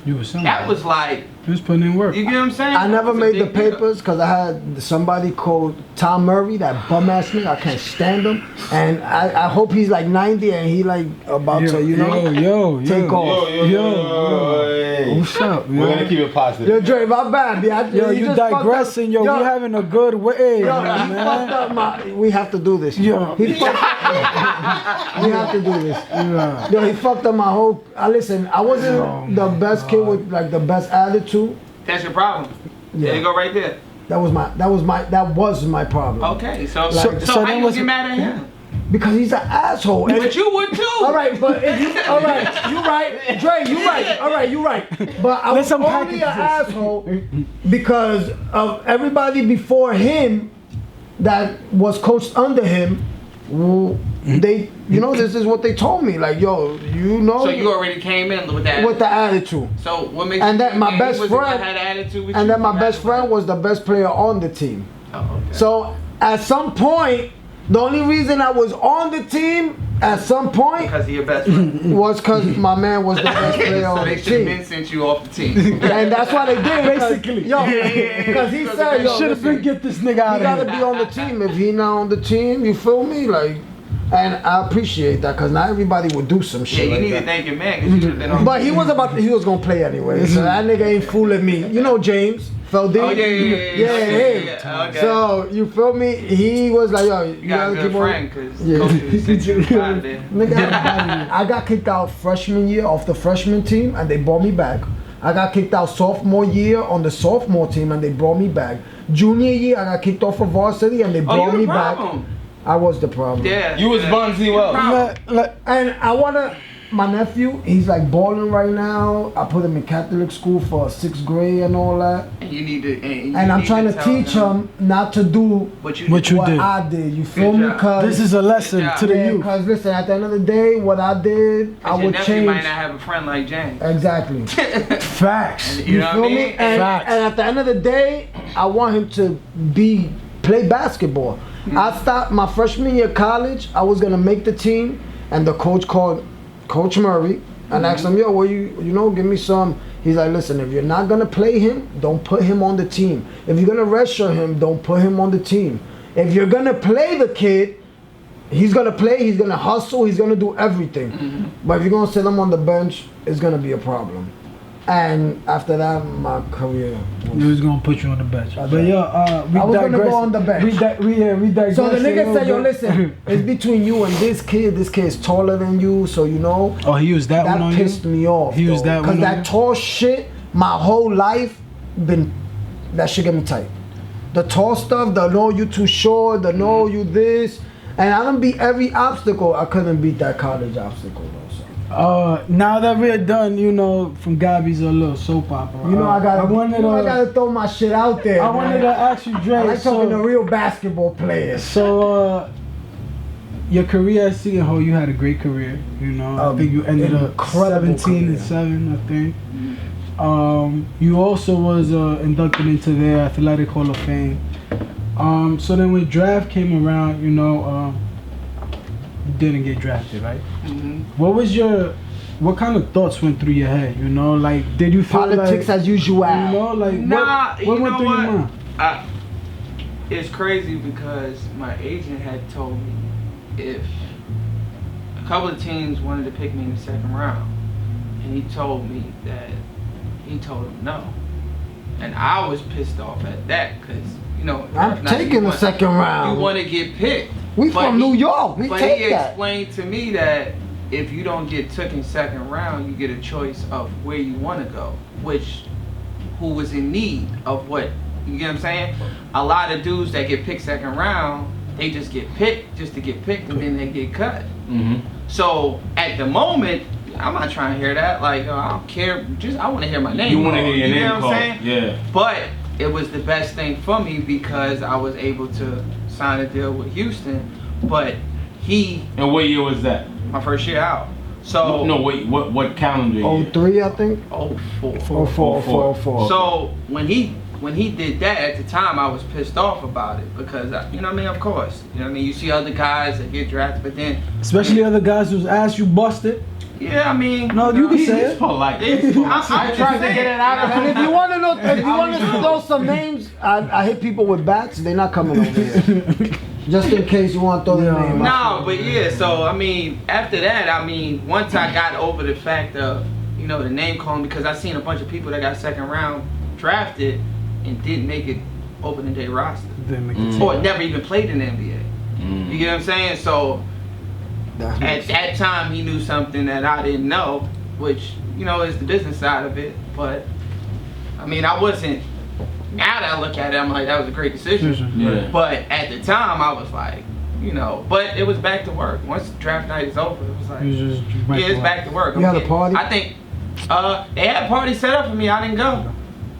You was somebody. that was like He was putting in work. You get what I'm saying? I never It's a made the big deal. papers because I had somebody called Tom Murray, that bum ass nigga. I can't stand him, and I hope he's like 90 and he like about to, you know, take off. Hey. What's up, yo? We're gonna keep it positive. Yo, Dre, my bad, man. Yo, you just fucked up. digressing, yo. We having a good way, Yo, man. he fucked up my. We have to do this. Yo. He fucked up. We have to do this. Yeah. Yo, he fucked up my whole. Listen, I wasn't the best kid with like the best attitude. That's your problem. Yeah. There you go, right there. That was my problem. Okay, so So how that you was- get mad at him? Because he's an asshole. But you would too. All right, but if you, all right, you right, Dre, you right. All right, you right. But I was Let's unpack only it an this. asshole because of everybody before him that was coached under him. They, you know, this is what they told me. Like, yo, you know. So you already came in with that. with the attitude. So what makes And you that think my he best was the one friend- that had attitude with And you? then my best friend was the best player on the team. Oh, okay. So at some point, the only reason I was on the team at some point Because of your best friend. was because my man was the best player So on they the should have been team. sent you off the team. And that's why they did. Basically. Yo, yeah. because he said, yo, Should have listen, been get this nigga out you gotta of be here. on the team. If he not on the team, you feel me? Like, and I appreciate that because not everybody would do some Yeah, shit you like need to that. thank your man because you should have been on But he was gonna play anyway, so that nigga ain't fooling me. You know James Feldin? Oh, yeah. Okay. So you feel me? He was like, yo, You got a good friend because Yeah. coaches sent you out of there. Nigga, I got kicked out freshman year off the freshman team and they brought me back. I got kicked out sophomore year on the sophomore team and they brought me back. Junior year, I got kicked off of varsity and they Oh, brought you me the back. problem. I was the problem. Yeah. You was yeah. Bonzi You the well. problem. And I wanna, my nephew, he's like balling right now. I put him in Catholic school for 6th grade and all that. And you need to. And And I'm trying to teach him not to do what you What did. you what did. I did. You feel Good me? job. Cause This is a lesson Good to the job. youth. Because listen, at the end of the day, what I did, I Your would nephew change. might not have a friend like James. Exactly. Facts. You know what I feel mean? me? And at the end of the day, I want him to play basketball. I stopped my freshman year of college. I was gonna make the team, and the coach called Coach Murray and asked him, "Yo, what you know? Give me some." He's like, "Listen, if you're not gonna play him, don't put him on the team. If you're gonna redshirt him, don't put him on the team. If you're gonna play the kid, he's gonna play. He's gonna hustle. He's gonna do everything. But if you're gonna sit him on the bench, it's gonna be a problem." And after that, my career. He was gonna put you on the bench. That's But right. yo, we I was gonna digress. go on the bench. We digress. So the a nigga little said, "Yo, bit. listen, it's between you and this kid. This kid is taller than you, so you know." Oh, he used that one That on pissed you? me off. He used that because one on that you? tall shit, my whole life been. That shit get me tight. The tall stuff, the no you too short, the no you this, and I done beat every obstacle. I couldn't beat that college obstacle though. So. Now that we're done, you know, from Gabby's a little soap opera. You know I gotta, I I gotta throw my shit out there. I wanted to ask you, Dre. I like talking to so, real basketball players. so your career at Seton Hall, you had a great career. You know, I think you ended up incredible 17-7, I think. You also was inducted into their Athletic Hall of Fame. So then when draft came around, you know, you didn't get drafted, right? What kind of thoughts went through your head? You know, like did you feel Politics like, as usual. you know, like Nah, what you went know through what? your mind? It's crazy because my agent had told me if a couple of teams wanted to pick me in the second round, and he told him no, and I was pissed off at that because you know I'm now taking the second round. You want to get picked. We But from New York. We But take he that. explained to me that if you don't get took in second round, you get a choice of where you want to go, who was in need of what. You get what I'm saying? A lot of dudes that get picked second round, they just get picked just to get picked and then they get cut. So at the moment, I'm not trying to hear that. Like, I don't care. I want to hear my name. You want to hear your You name know what called. I'm saying? Yeah. But it was the best thing for me because I was able to sign a deal with Houston. But And what year was that? my first year out. So No, wait. What calendar year? 03, I think. 04. 04. So when he did that at the time, I was pissed off about it because you know what I mean. Of course, you know what I mean. You see other guys that get drafted, but then Especially other guys whose ass you busted. Yeah, I mean, No, you can say He's it. polite. I tried to get it out of And him. if you want to know, some names, I hit people with bats. They're not coming over here. Just in case you want to throw their name out. No, but yeah, so I mean, after that, I mean, once I got over the fact of, you know, the name calling, because I seen a bunch of people that got second round drafted and didn't make it opening day roster. Or never even played in the NBA. You get what I'm saying? So at that time, he knew something that I didn't know, which, you know, is the business side of it. But I mean, I wasn't. Now that I look at it, I'm like, that was a great decision. Yeah. But at the time, I was like, you know, but it was back to work. Once draft night is over, it was like, it's back to work. You had a party? I think they had a party set up for me. I didn't go.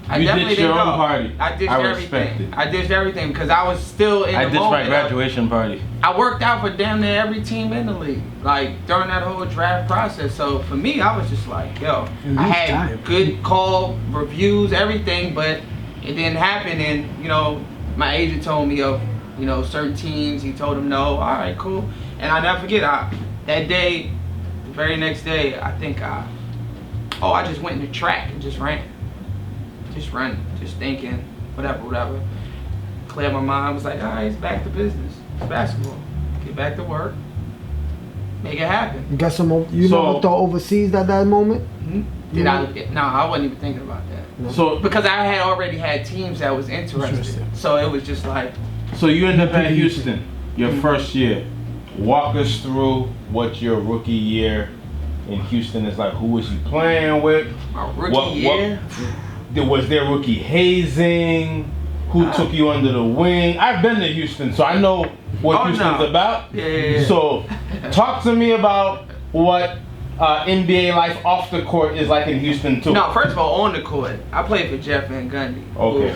I definitely did your didn't own go. party. I ditched respect everything. it. I ditched everything because I was still in the I ditched my moment. graduation party. I worked out for damn near every team in the league, like during that whole draft process. So for me, I was just like, yo, I had good call, reviews, everything, but it didn't happen. And, you know, my agent told me of, you know, certain teams. He told them no. All right, cool. And I never forget, that day, the very next day, I think I just went in the track and just ran. Just running, just thinking, whatever. Clear my mind. Was like, all right, it's back to business. It's basketball. Get back to work. Make it happen. You got some, never thought overseas at that moment? Did No, I wasn't even thinking about that. So Because I had already had teams that was interested. So it was just like. So you end up at Houston, your first year. Walk us through what your rookie year in Houston is like. Who was you playing with? My rookie year? Was there rookie hazing? Who took you under the wing? I've been to Houston, so I know what Houston's about. Yeah. So talk to me about what NBA life off the court is like in Houston too. No, first of all, on the court, I played for Jeff Van Gundy. Okay.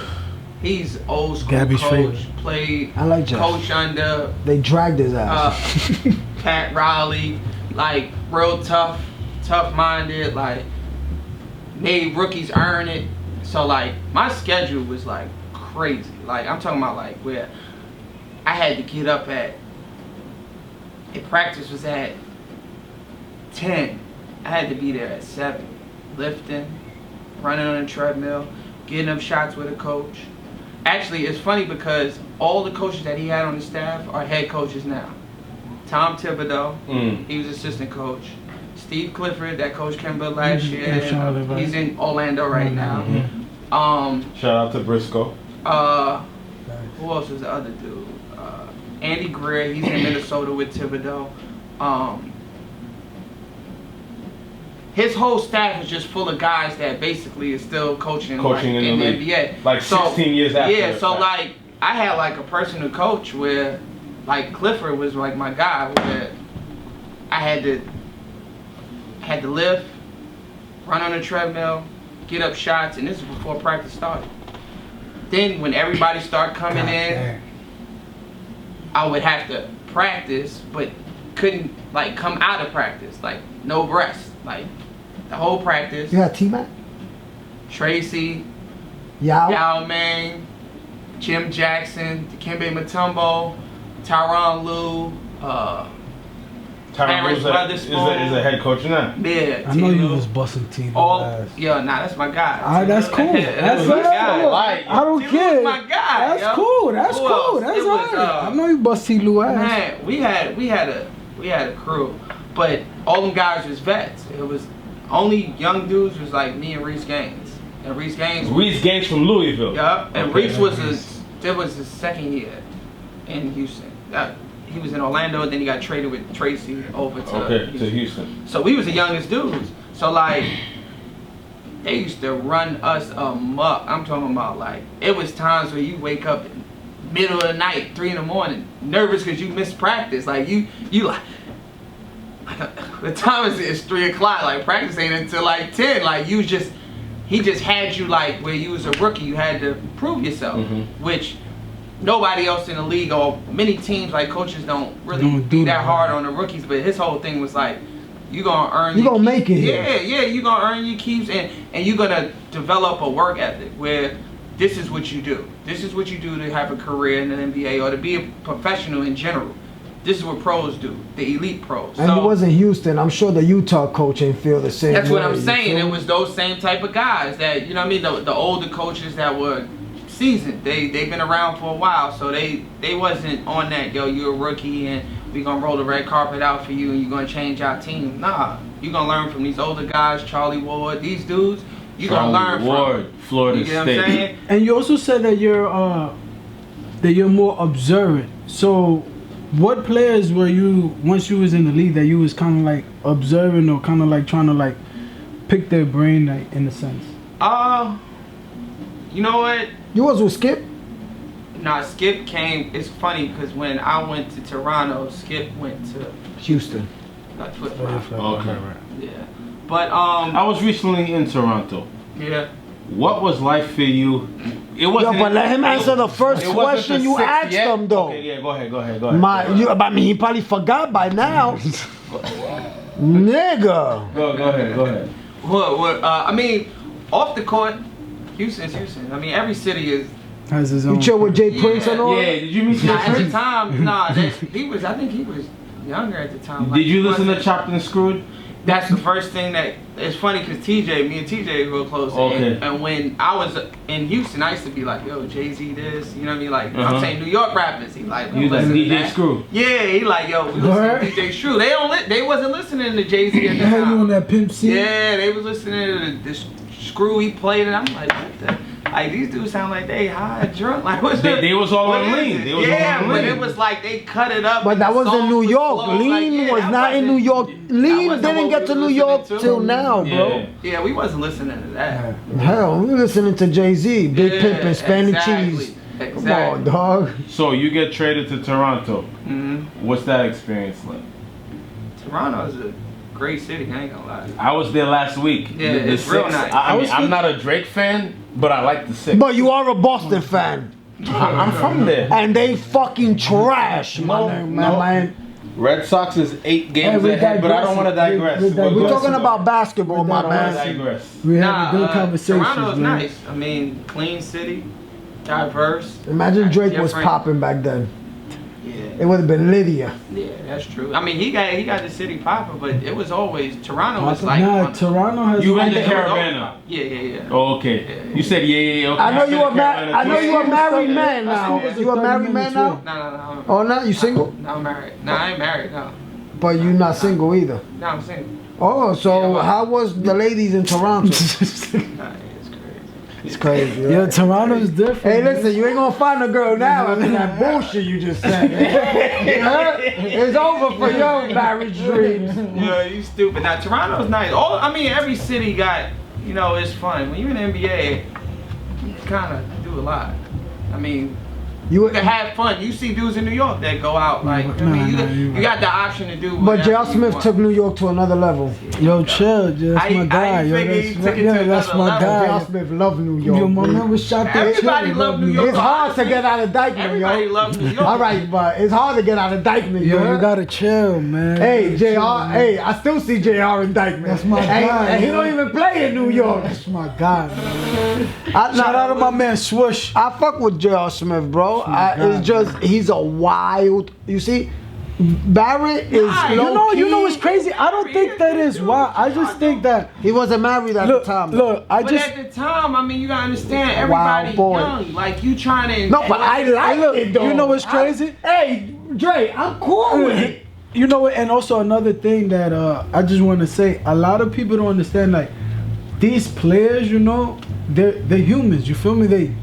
He's old school Gabby's coach. favorite. Played I like Jeff. coach under They dragged his ass. Pat Riley, like real tough-minded, like made rookies earn it. So like my schedule was like crazy. Like I'm talking about like where I had to get up at. If practice was at 10, I had to be there at 7, lifting, running on a treadmill, getting up shots with a coach. Actually, it's funny because all the coaches that he had on the staff are head coaches now. Tom Thibodeau, he was assistant coach. Steve Clifford, that coach Kimber last year, he's in Orlando right now. Shout out to Briscoe. Who else was the other dude? Andy Greer, he's in Minnesota with Thibodeau. His whole staff is just full of guys that basically is still coaching like, in the NBA. Like 16 years after. Yeah, so like I had like a personal coach where like Clifford was like my guy where I had to lift, run on a treadmill, get up shots, and this is before practice started. Then when everybody started coming in, I would have to practice, but couldn't like come out of practice, like no rest, like the whole practice. You had T-Mac? Tracy, Yao? Yao Ming, Jim Jackson, Dikembe Mutombo, Tyronn Lue, Tyronn Lue is a head coach now. Yeah, I know you was busting T. Yeah, that's my guy. That's cool. That's my guy. I don't care. My guy. That's cool. That's cool. That's alright. I know you bust T. Lue ass. Man, we had a crew, but all them guys was vets. It was only young dudes was like me and Reese Gaines. And Reese Gaines from Louisville. Yup. And Reese was his second year in Houston. He was in Orlando, and then he got traded with Tracy over to Houston. So we was the youngest dudes. So like they used to run us amok. I'm talking about like it was times where you wake up in the middle of the night, 3 in the morning, nervous because you missed practice. Like you like the time is 3 o'clock. Like practice ain't until like 10. Like he just had you like where you was a rookie. You had to prove yourself, which nobody else in the league or many teams like coaches don't really be that hard on the rookies. But his whole thing was like, you gonna earn. You gonna make it. Yeah, you gonna earn your keeps and you gonna develop a work ethic where this is what you do. This is what you do to have a career in the NBA or to be a professional in general. This is what pros do, the elite pros. And So, it wasn't Houston. I'm sure the Utah coach ain't feel the same that's way. what I'm you saying. feel It me? was those same type of guys that, you know what I mean, the older coaches that were seasoned. They've been around for a while, so they wasn't on that, yo, you're a rookie and we gonna roll the red carpet out for you and you're gonna change our team. Nah, you gonna learn from these older guys, Charlie Ward, these dudes, you gonna learn Ward, from. Florida You get what State. I'm saying? And you also said that you're more observant. So, what players were you once you was in the league that you was kind of like observing or kind of like trying to like pick their brain, like in a sense? You know what? You was with Skip? Nah, Skip came. It's funny because when I went to Toronto, Skip went to Houston. Flip Flop. Okay. Yeah, but I was recently in Toronto. yeah. What was life for you? It wasn't. Yo, but let him answer the first it wasn't question the you six asked yet. him, though. Okay, yeah, go ahead. I mean, he probably forgot by now. Nigga. Go ahead. What? I mean, off the court, Houston's Houston. I mean, every city is. Has his own. You chill with Jay Prince and all? Yeah, did you meet Nah, Jay at the Prince? time, he was. I think he was younger at the time. Did you he listen to wasn't- Chopped and Screwed? That's the first thing that. It's funny because me and TJ real close. Okay. And when I was in Houston, I used to be like, yo, Jay-Z this, you know what I mean? Like, Uh-huh. I'm saying New York rappers. He like, You like listen to DJ that. Screw? Yeah, he like, yo, we listen Word? to DJ Screw. They wasn't listening to Jay-Z at the Had you on time. that Pimp C? Yeah, they was listening to this Screw he played, and I'm like, what the? Like, these dudes sound like they high, drunk. Like, what's They was all what on is lean. it? They was yeah, all on but lean. it was like they cut it up. But and that the was in song New was York. slow. Lean Like, yeah, was that not in wasn't- New York. that Lean wasn't didn't what get we to was New York listening to. till now, Yeah. bro. Yeah, we wasn't listening to that. Hell, we listening to Jay-Z, Big Yeah, Pimpin', Spanish exactly, Cheese. Exactly. Come on, dog. So you get traded to Toronto. hmm What's that experience like? Toronto is a great city. I ain't gonna lie. I was there last week. Yeah, it's real nice. I mean, I'm not a Drake fan, but I like the Six. But you are a Boston fan. I'm from there. And they fucking trash, No, man. no. Man. Red Sox is 8 games we ahead, but I don't want to digress. we We're digress. talking about basketball, my I don't want to man. digress. We had good conversations, Toronto's man. nice. I mean, clean city, diverse. Imagine Drake was different. popping back then. Yeah, It would have been Lydia. yeah, that's true. I mean, he got the city popping, but it was always Toronto was like. Nah, Toronto has. You went to It was Carabana. over. Yeah. Oh, okay. You said yeah. Okay. I know I've you been a to ma- Carolina I know too. you a married man I now. think You a 30 married man minutes now? No. Oh, no, you single? No, I'm married. No, I ain't married. No, But you not single either. no, I'm single. Oh, so Yeah, well- how was the ladies in Toronto? Nah, it's crazy. It's crazy. Yo, Right? Toronto's different. Hey, listen, you ain't gonna find a girl now after that bullshit you just said. Huh? It's over for your marriage dreams. Yeah, you stupid. Now Toronto's nice. Every city got, it's fun. When you're in the NBA, you kind of do a lot. I mean, You you can have fun. You see dudes in New York that go out like, you got the option to do. but whatever J.R. you Smith want. took New York to another level. Yo, chill, that's my guy. Yo, figure he that's, took it yeah, to that's another my level. guy. J.R. Smith love New York. Yo, my dude. man was shot there. Everybody too. love New York. It's hard to get out of Dykeman, Everybody yo. loves New York. All right, but it's hard to get out of Dykeman, Yo, yo. you gotta chill, man. Hey, You JR, gotta chill, man. hey, I still see JR in Dykeman. That's my and, guy, and he yo. don't even play in New York. That's my guy, man. Shout Shout out to my man Swoosh. I fuck with J.R. Smith, bro. It's just he's a wild. You see, Barrett is low You know key. what's crazy? I don't think that is why. I just think that He wasn't married at look, the time. look. I But just at the time, you gotta understand, Wild everybody boy. young. Like, you trying to... No, but I like look. it though. You know what's crazy? Hey, Dre, I'm cool with it. You know what? And also another thing that I just want to say, a lot of people don't understand. Like these players, they're humans. You feel me? They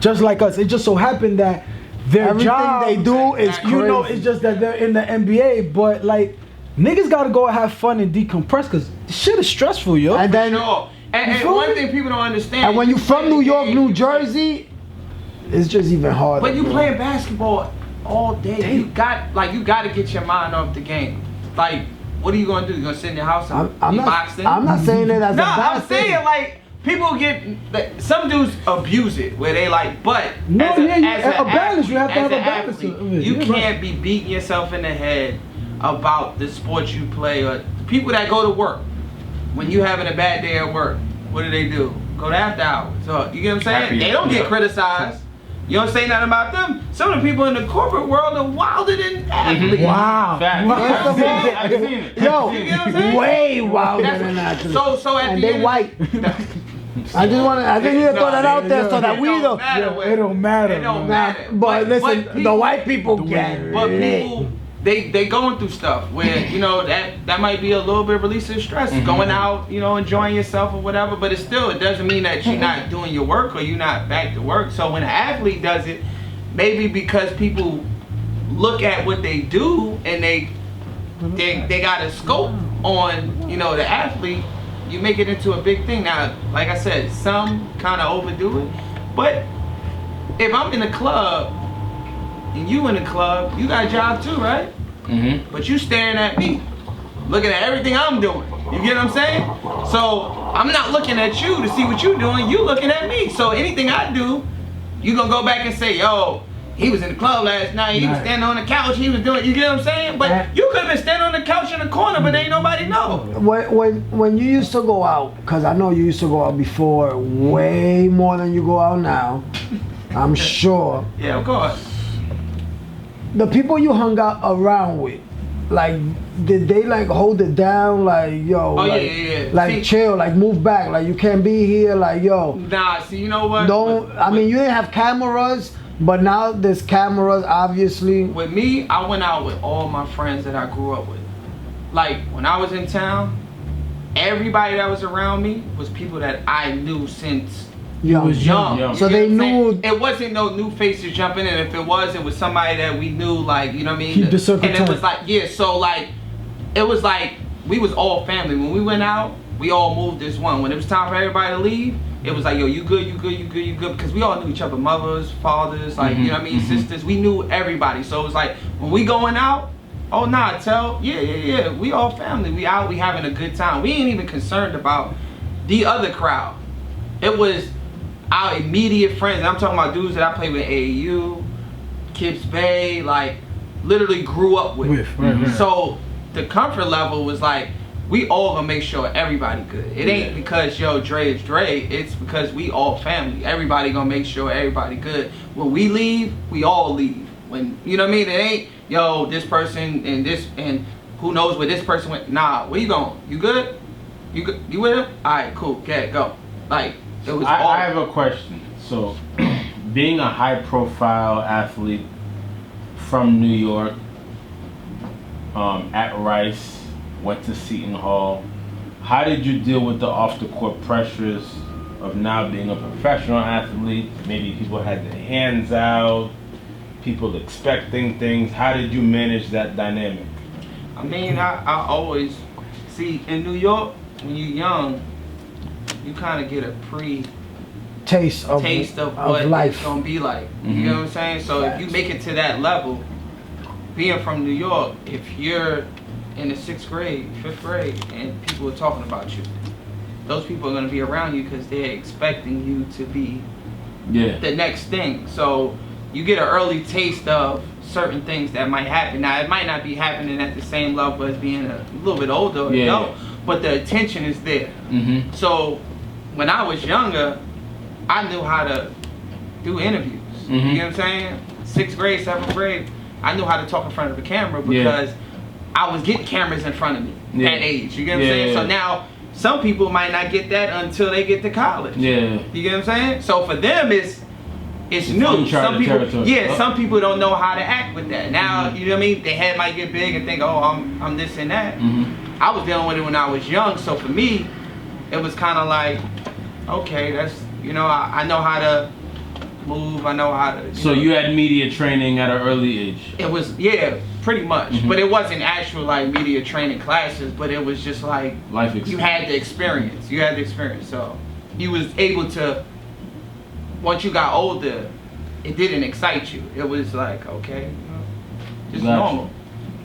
just like us. It just so happened that their Everything job, they do is crazy. it's just that they're in the NBA. But like niggas gotta go and have fun and decompress because shit is stressful, yo. And then, Sure. And feel one me? thing people don't understand... and when you from play New the York, game, New you play- Jersey, it's just even harder. But you bro. playing basketball all day. You got to get your mind off the game. Like, what are you gonna do? You gonna sit in your house and I'm be not. boxing? I'm not saying it as No, a bad I'm thing. saying like people get some dudes abuse it where they like, but No, as a, yeah, as a an balance. You have to as have a an balance athlete, of it. you Yeah, can't be beating yourself in the head about the sport you play or people that go to work. When you having a bad day at work, what do? Go to after hours. So you get what I'm saying? Happy They don't get hour. criticized. You don't say nothing about them. Some of the people in the corporate world are wilder than athletes. Wow. Facts. First of all, I've seen it. yo, You get what I'm saying? way wilder That's- than that. So at And the they end, white. I just need to throw that out there so that we don't. It don't matter. It don't man. matter. But listen, people- the white people get But lit. people, they going through stuff where that might be a little bit release of stress, going out, enjoying yourself or whatever. But it doesn't mean that you're not doing your work or you're not back to work. So when an athlete does it, maybe because people look at what they do and they got a scope on the athlete, you make it into a big thing. Now, like I said, some kind of overdo it, but if I'm in a club and you in the club, you got a job too, right? Mm-hmm. But you staring at me, looking at everything I'm doing. You get what I'm saying? So I'm not looking at you to see what you're doing. You looking at me. So anything I do, you gonna go back and say, yo, he was in the club last night. He was standing on the couch. He was doing. You get what I'm saying? But you could have been standing on the couch in the corner, but ain't nobody know. When you used to go out, because I know you used to go out before, way more than you go out now. I'm sure. Yeah, of course. The people you hung out around with, like, did they like hold it down, like, yo, Oh, like, yeah. like See, chill, like move back, like you can't be here, like, yo, nah, see, you know what? I mean, you didn't have cameras, but now there's cameras, obviously. With me, I went out with all my friends that I grew up with. Like, when I was in town, everybody that was around me was people that I knew since Young. young. Young. You So get they what I'm saying? knew. It wasn't no new faces jumping in. If it was somebody that we knew, like, you know what I mean? Keep the circle and it tight. was like, so like, it was like, we was all family. When we went out, we all moved as one. When it was time for everybody to leave, it was like, yo, you good, you good, you good, you good. Because we all knew each other, mothers, fathers, like, you know what I mean, sisters. We knew everybody. So it was like, when we going out, oh, nah, yeah. We all family. We out, we having a good time. We ain't even concerned about the other crowd. It was our immediate friends. I'm talking about dudes that I played with AAU, Kips Bay, like, literally grew up with. Right. So the comfort level was like, we all gonna make sure everybody good. It ain't because, yo, Dre is Dre. It's because we all family. Everybody gonna make sure everybody good. When we leave, we all leave. When, you know what I mean? It ain't, yo, this person and this, and who knows where this person went. Nah, where you going? You good? You good? You with him? All right, cool. Okay, go. Like, it was all. I have a question. So, being a high-profile athlete from New York, at Rice, went to Seton Hall, how did you deal with the off-the-court pressures of now being a professional athlete? Maybe people had their hands out, people expecting things. How did you manage that dynamic? I mean, I always see in New York, when you're young, you kind of get a Taste of what life. it's gonna be like. You know what I'm saying? So if you make it to that level, being from New York, if you're in the 6th grade, 5th grade, and people are talking about you, those people are gonna be around you because they're expecting you to be the next thing. So you get an early taste of certain things that might happen. Now, it might not be happening at the same level as being a little bit older or adult, but the attention is there. So when I was younger, I knew how to do interviews. You know what I'm saying? 6th grade, 7th grade, I knew how to talk in front of a camera because I was getting cameras in front of me at age. You get what I'm saying? So now, some people might not get that until they get to college. You get what I'm saying? So for them, it's new. Some people, some people don't know how to act with that. Now, you know what I mean? Their head might get big and think, oh, I'm this and that. I was dealing with it when I was young, so for me, it was kind of like, okay, that's, I know how to move, I know how to. So you had media training at an early age? It was, pretty much. But it wasn't actual like media training classes, but it was just like, life experience. You had the experience. So you was able to, once you got older, it didn't excite you. It was like, okay, just normal.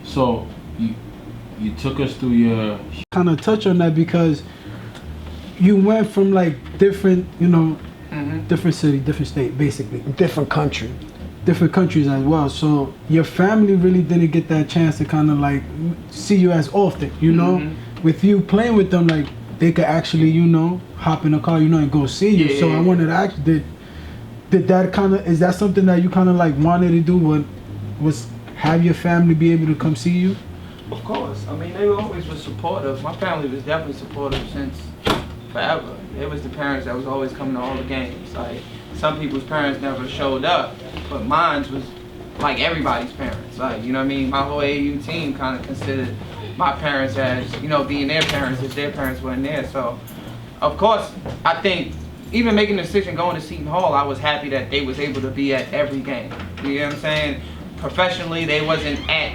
So you took us through your... Kind of touch on that because you went from like different, different city, different state, basically. Different country. Different countries as well. So your family really didn't get that chance to kind of like see you as often, With you playing with them, like they could actually, hop in a car, and go see you. So I wanted to ask, Did that kind of, is that something that you kind of like wanted to do? Was have your family be able to come see you? Of course. I mean, they always was supportive. My family was definitely supportive since forever. It was the parents that was always coming to all the games. Like, some people's parents never showed up, but mine was like everybody's parents. Like, you know what I mean? My whole AAU team kind of considered my parents as, you know, being their parents if their parents weren't there. So, of course, I think even making the decision going to Seton Hall, I was happy that they was able to be at every game. You know what I'm saying? Professionally, they wasn't at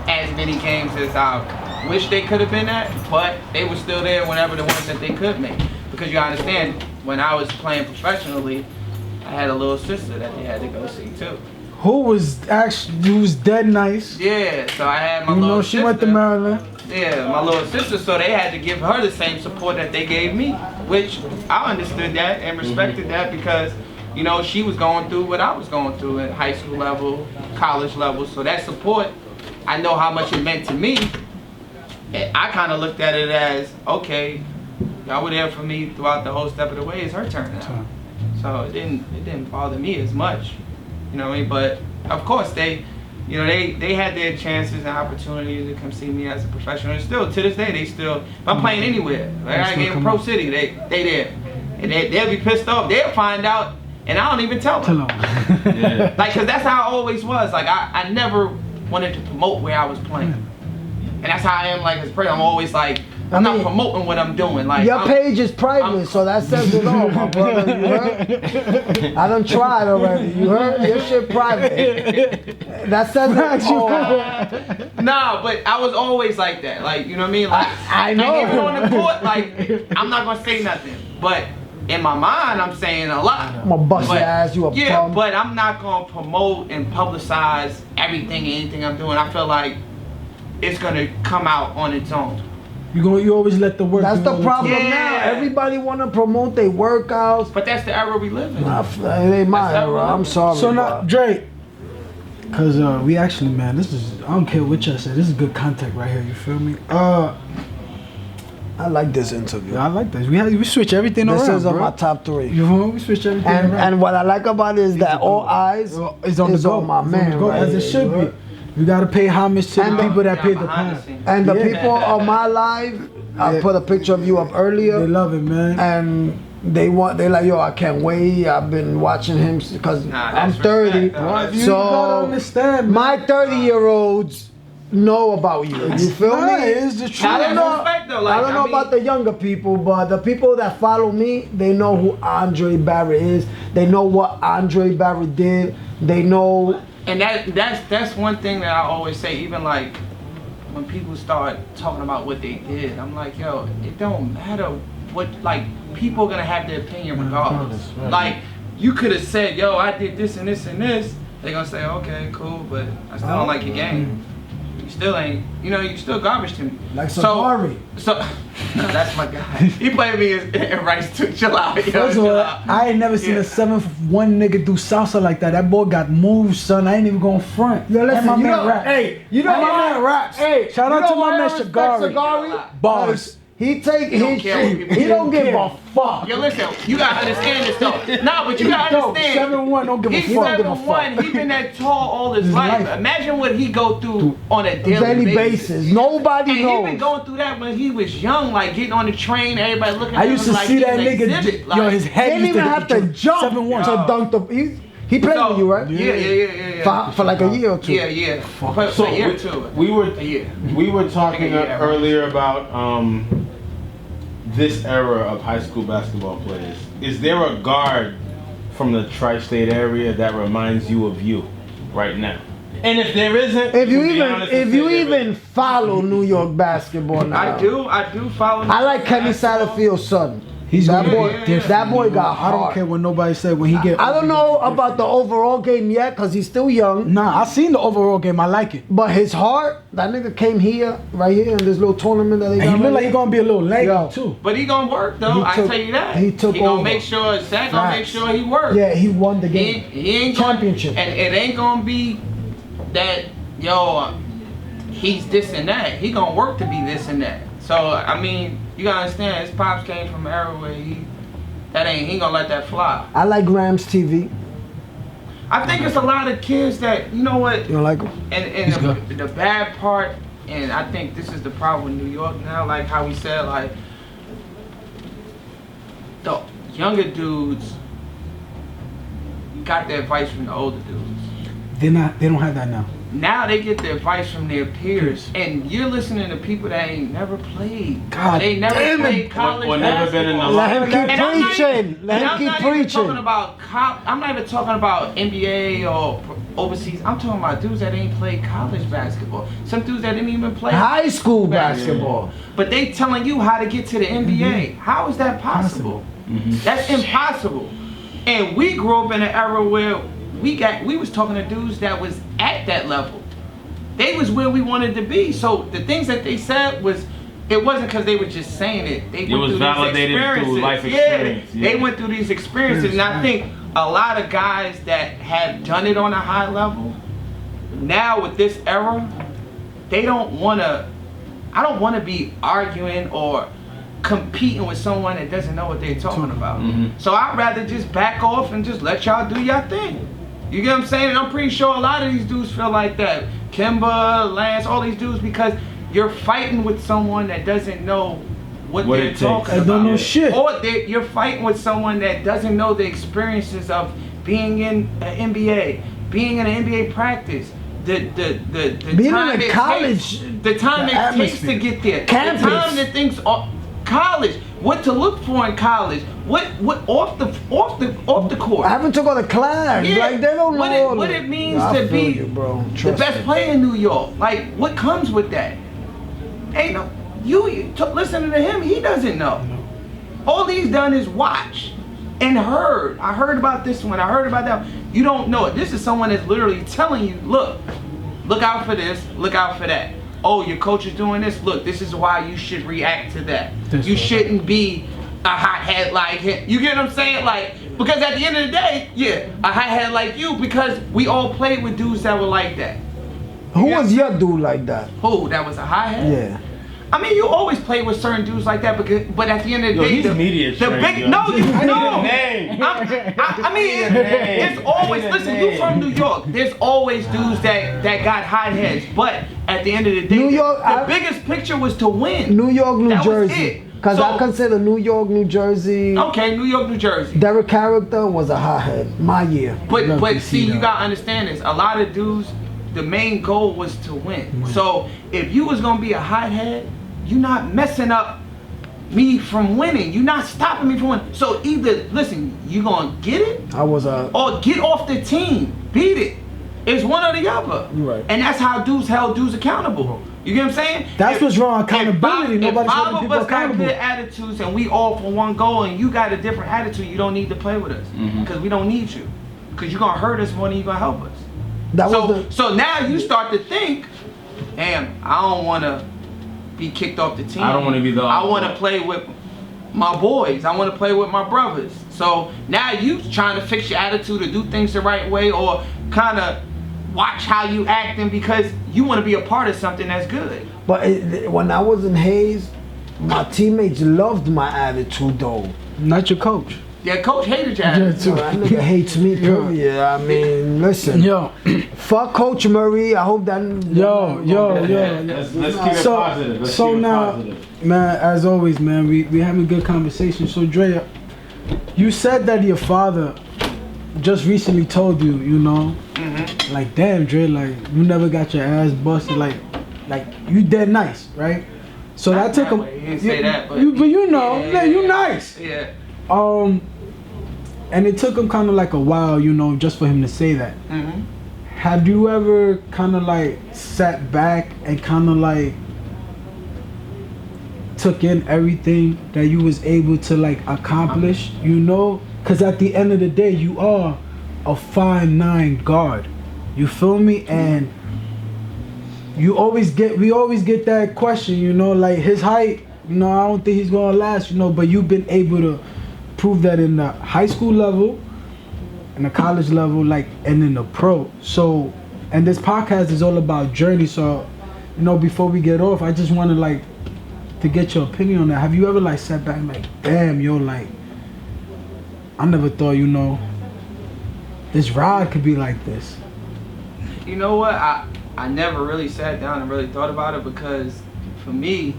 as many games as I wish they could have been at, but they were still there whenever the ones that they could make. Because you understand, when I was playing professionally, I had a little sister that they had to go see too. Who was dead nice. Yeah, so I had my You little know, sister. she went to Maryland. Yeah, my little sister, so they had to give her the same support that they gave me, which I understood that and respected that because, you know, she was going through what I was going through at high school level, college level, so that support, I know how much it meant to me. I kind of looked at it as, okay, y'all were there for me throughout the whole step of the way, it's her turn now. So it didn't bother me as much, you know what I mean? But of course they had their chances and opportunities to come see me as a professional. And still, to this day, if I'm playing anywhere, like I get in Pro City, they there. And they'll be pissed off. They'll find out, and I don't even tell them. Yeah. Like, cause that's how I always was. Like, I never wanted to promote where I was playing. And that's how I am, like, as a person. I'm always like, I'm not promoting what I'm doing. Like, your page is private, so that says it all, my brother. You heard? I done tried already. You heard? Your shit private. That says it all. Nah, but I was always like that. Like, you know what I mean? Like, I know. Like, even on the court, like, I'm not gonna say nothing. But in my mind, I'm saying a lot. I'm gonna bust your ass, you a yeah, bum. but I'm not gonna promote and publicize everything, anything I'm doing. I feel like it's gonna come out on its own. You always let the work. That's the problem Yeah. now. Everybody wanna promote their workouts. But that's the era we live in. It ain't my That's era. I'm sorry. So now, bro. Dre, cause we actually, man, this is, I don't care what y'all say, this is good content right here. You feel me? I like this interview. Yeah, I like this. We switch everything This around, is bro. my top 3. You know, we switch everything around. And what I like about it is that all eyes is on the go. my It's on man, the go, right as it here, should you be. heard? We gotta pay homage to And the the- people that Yeah, paid the behind the pound. scenes. And the Yeah. people on my live, I Yeah. put a picture of you up They earlier, love it, man. and they like, yo, I can't wait. I've been watching him because Nah, I'm that's 30. respect, though. Well, you So gotta understand, man. my 30-year-olds know about you. You feel Nah, me? it's the truth. I don't know. Respect, though, like, I don't know I mean- about the younger people, but the people that follow me, they know who Andre Barrett is. They know what Andre Barrett did. They know. And that's one thing that I always say, even like when people start talking about what they did, I'm like, yo, it don't matter what, like, people are gonna have their opinion regardless. Right. Like, you could have said, yo, I did this and this and this. They're gonna say, okay, cool, but I still don't like your game. You still ain't, you know, you still garbage to me. Like Sabari. So that's my guy. He played me in Rice too. Chill out, yo, First of chill all, out. I ain't never seen Yeah. a 7'1" nigga do salsa like that. That boy got moves, son. I ain't even going front. Yo, listen, And my you man know, raps. hey, you know And my why- man raps. Hey, Shout you out know to my why I man respect Shagari. Shagari? Bars. He take don't his care what shit. people He do. don't give care. a fuck. Yo, listen, you gotta understand this though. Nah, but you gotta Yo, understand. 7'1", don't give a He's fuck. 7'1", he been that tall all his His life. life. Imagine what he go through on a Daily basis. Nobody And he been knows. going through that when he was young, like getting on the train, everybody looking I at him used to like see he's that an nigga, exhibit. yo, Like, his He head didn't used even have to jump 7'1". to dunk the. He played so- with you, right? Yeah. For like a year or two. Yeah. For So a year or two. we were A year. talking Yeah. earlier about this era of high school basketball players. Is there a guard from the tri-state area that reminds you of you right now? And if there isn't, If you can be even honest and if say you there even isn't. follow New York basketball now, I do follow. I like Kenny Satterfield's son. He's that gonna boy. be different. That boy got I don't hard. care what nobody said when he get. I don't know about the overall game yet because he's still young. Nah, I seen the overall game. I like it. But his heart, that nigga came here, right here in this little tournament that they And got. he look right like he here. gonna be a little Yo. lanky too. But he gonna work though. He I took- tell you that. he took gonna over. make sure Zach gonna make Facts. sure he works. Yeah, he won the He game. ain't Championship. Gonna, and it ain't gonna be that he's this and that. He gonna work to be this and that. So I mean, you gotta understand. His pops came from an era where he ain't gonna let that fly. I like Rams TV. I think it's a lot of kids that, you know what, You don't like him? and the bad part, and I think this is the problem with New York now, like how we said, like, the younger dudes got their advice from the older dudes. They don't have that now. Now they get their advice from their peers, and you're listening to people that ain't never played. God they never damn played it. college Or never been in the basketball. Let him keep And I'm not preaching. even- Let and him I'm keep not even preaching. talking about I'm not even talking about NBA or overseas. I'm talking about dudes that ain't played college basketball. Some dudes that didn't even play High school basketball. But they telling you how to get to the NBA. How is that possible? That's impossible. And we grew up in an era where we was talking to dudes that was at that level. They was where we wanted to be. So the things that they said it wasn't because they were just saying it. They went was through validated these experiences. through life experience. Yeah, they went through these experiences, and I think a lot of guys that have done it on a high level, now with this era, they don't want to. I don't want to be arguing or competing with someone that doesn't know what they're talking about. So I'd rather just back off and just let y'all do your thing. You get what I'm saying? And I'm pretty sure a lot of these dudes feel like that. Kimba, Lance, all these dudes, because you're fighting with someone that doesn't know what they're it talking takes. about. I don't know shit. Or you're fighting with someone that doesn't know the experiences of being in an NBA, being in an NBA practice, the Being time in a it college, takes, the time the it takes to atmosphere. get there, Campus. the time that things college, what to look for in college, what off the court. I haven't took all the class. Yeah. Like they don't What know. what it means I to feel be you, bro. the Trust best me. player in New York. Like, what comes with that? Ain't no listening to him. He doesn't know. All he's done is watch and heard. I heard about this one. I heard about that one. You don't know it. This is someone that's literally telling you, look out for this. Look out for that. Oh, your coach is doing this. Look, this is why you should react to that. This You way. shouldn't be a hothead like him. You get what I'm saying? Like, because at the end of the day, yeah, a hothead like you, because we all played with dudes that were like that. Who Yeah. was your dude like that? Who? That was a hothead? Yeah. I mean, you always play with certain dudes like that, but at the end of the Yo, day, he's media the trained, big yo. no, you I need no. a name. I mean, name. it's always I need a listen. You name. from New York? There's always dudes that got hot heads, but at the end of the day, New York, the biggest picture was to win. New York, New That was Jersey. it. Because I So- consider New York, New Jersey. Okay, New York, New Jersey. Their character was a hothead. My year. But Love to see, see you that. gotta understand this. A lot of dudes, the main goal was to win. So if you was gonna be a hothead, you're not messing up me from winning. You're not stopping me from winning. So either listen, you gonna get it I was a. or get off the team, beat it. It's one or the other. Right. And that's how dudes held dudes accountable. You get what I'm saying? That's what's wrong, accountability. If Nobody's five holding of people us got accountable. good attitudes and we all for one goal, and you got a different attitude, you don't need to play with us because we don't need you. Because you're gonna hurt us more than you're gonna help us. That So, was the. so now you start to think, damn, I don't want to be kicked off the team. I don't wanna be the I want to play with my boys. I want to play with my brothers. So now you trying to fix your attitude to do things the right way, or kind of watch how you acting because you want to be a part of something that's good. But when I was in Hayes, my teammates loved my attitude though. Not your coach. Yeah, coach hated your Yeah, attitude. too. That nigga hates me, period. I mean, listen. Yo, Fuck Coach Murray. I hope that. yo. Let's keep it So- positive. Let's so keep it now- positive. Man, as always, man, we having a good conversation. So Dre, you said that your father just recently told you, you know, like, damn, Dre, like, you never got your ass busted, like you dead nice, right? So that took him. He didn't say that, but you know, yeah, like, you nice. Yeah. And it took him kind of like a while, you know, just for him to say that. Mm-hmm. Have you ever kind of like sat back and kind of like took in everything that you was able to like accomplish, you know? Because at the end of the day, you are a 5'9" guard. You feel me? And we always get that question, you know, like his height, you know, I don't think he's gonna last, you know, but you've been able to prove that in the high school level, in the college level, like, and in the pro. So, and this podcast is all about journey. So, you know, before we get off, I just want to like to get your opinion on that. Have you ever like sat back and like, damn, yo, like, I never thought, you know, this ride could be like this? You know what? I never really sat down and really thought about it because for me,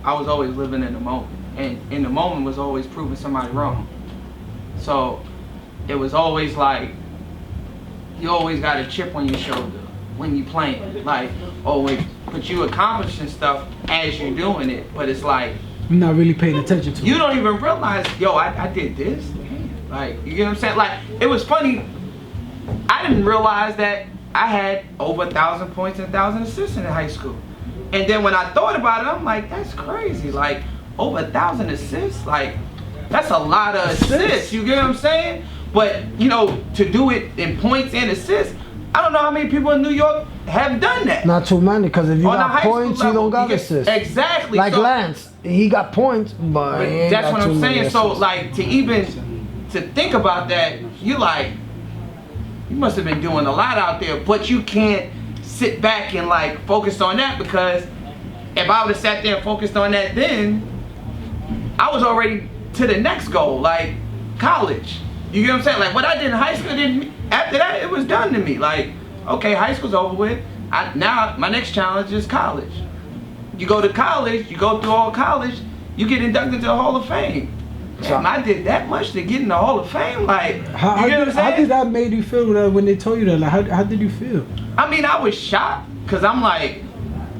I was always living in the moment. And in the moment was always proving somebody wrong. So it was always like, you always got a chip on your shoulder when you playing. Like, oh wait, but you accomplishing stuff as you're doing it. But it's like, I'm not really paying attention to it. you don't even realize, yo, I did this. Like, you get what I'm saying? Like, it was funny. I didn't realize that I had over 1,000 points and 1,000 assists in high school. And then when I thought about it, I'm like, that's crazy. Like, over 1,000 assists, like, that's a lot of assists. You get what I'm saying? But, you know, to do it in points and assists, I don't know how many people in New York have done that. Not too many, because if you On the got high school points, you level, don't got get- assists. Exactly. Like So- Lance, he got points, but he ain't that's got what too I'm many saying. So, assists. like, to think about that, you like, you must have been doing a lot out there, but you can't sit back and like focus on that, because if I would have sat there and focused on that then, I was already to the next goal, like college. You get what I'm saying? Like what I did in high school, after that, it was done to me. Like, okay, high school's over with. Now my next challenge is college. You go to college, you go through all college, you get inducted into the Hall of Fame. Damn, I did that much to get in the Hall of Fame. Like, How you get what I'm saying? did that made you feel when they told you that? Like, how did you feel? I mean, I was shocked, because I'm like,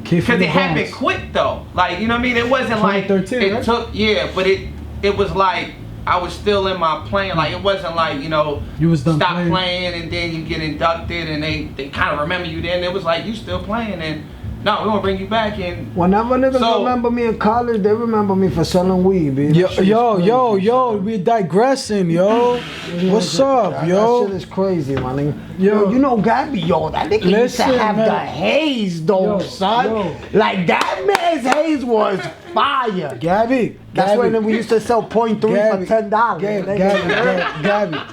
Kid from because the it happened Bronx. quick though. Like, you know what I mean? It wasn't like 2013, it right? took, yeah, but it was like I was still in my playing. Like, it wasn't like, you know, You was done stop playing. and then you get inducted and they kind of remember you then. It was like, you still playing, and no, we're gonna bring you back in. Whenever niggas So- remember me in college, they remember me for selling weed, bitch. Yo, we digressing, yo. What's up, That yo? shit is crazy, my nigga. Yo. Yo, you know Gabby, yo, that nigga used to Listen, have man. the haze though, Yo, son. yo. Like that man's haze was fire. Gabby. That's when we used to sell .3 for $10.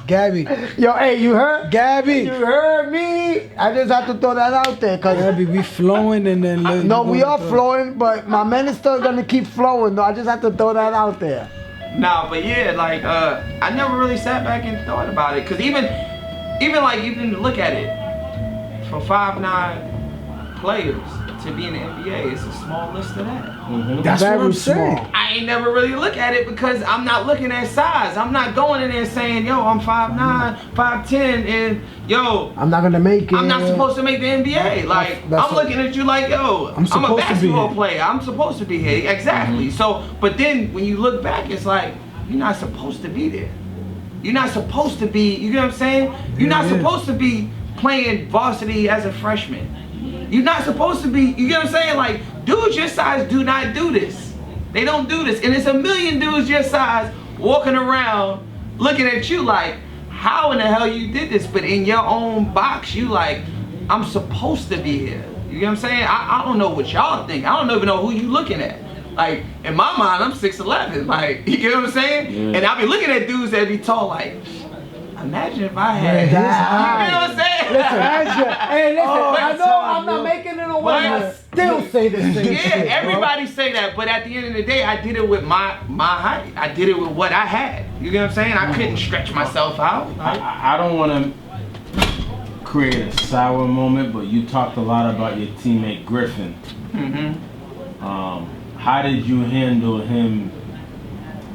Gabby. Yo, hey, you heard? Gabby. You heard me? I just have to throw that out there, cause Gabby, we flowing and then. no, we are flowing, but my man is still gonna keep flowing. Though I just have to throw that out there. Nah, but yeah, like I never really sat back and thought about it, cause even like you can look at it, for 5'9" players to be in the NBA, it's a small list of that. That's what Very I'm saying. small. I ain't never really look at it because I'm not looking at size. I'm not going in there saying, yo, I'm 5'9", 5'10", and yo, I'm not gonna make it. I'm not supposed to make the NBA. Like, That's I'm what- looking at you like, yo, I'm a supposed to be basketball here. player. I'm supposed to be here. Exactly. So, but then when you look back, it's like, you're not supposed to be there. You're not supposed to be, you know what I'm saying? You're not supposed to be playing varsity as a freshman. You're not supposed to be, you get what I'm saying? Like, dudes your size do not do this. They don't do this. And it's a million dudes your size walking around looking at you like, how in the hell you did this? But in your own box, you like, I'm supposed to be here. You get what I'm saying? I don't know what y'all think. I don't even know who you looking at. Like, in my mind, I'm 6'11". Like, you get what I'm saying? And I be looking at dudes that be tall, like, imagine if I had this. You know what I'm saying? Hey, listen, I know time, I'm not yo. making it away, but still say the same Yeah, shit. everybody say that, but at the end of the day, I did it with my height. I did it with what I had. You get what I'm saying? I couldn't stretch myself out. Like, I don't want to create a sour moment, but you talked a lot about your teammate Griffin. How did you handle him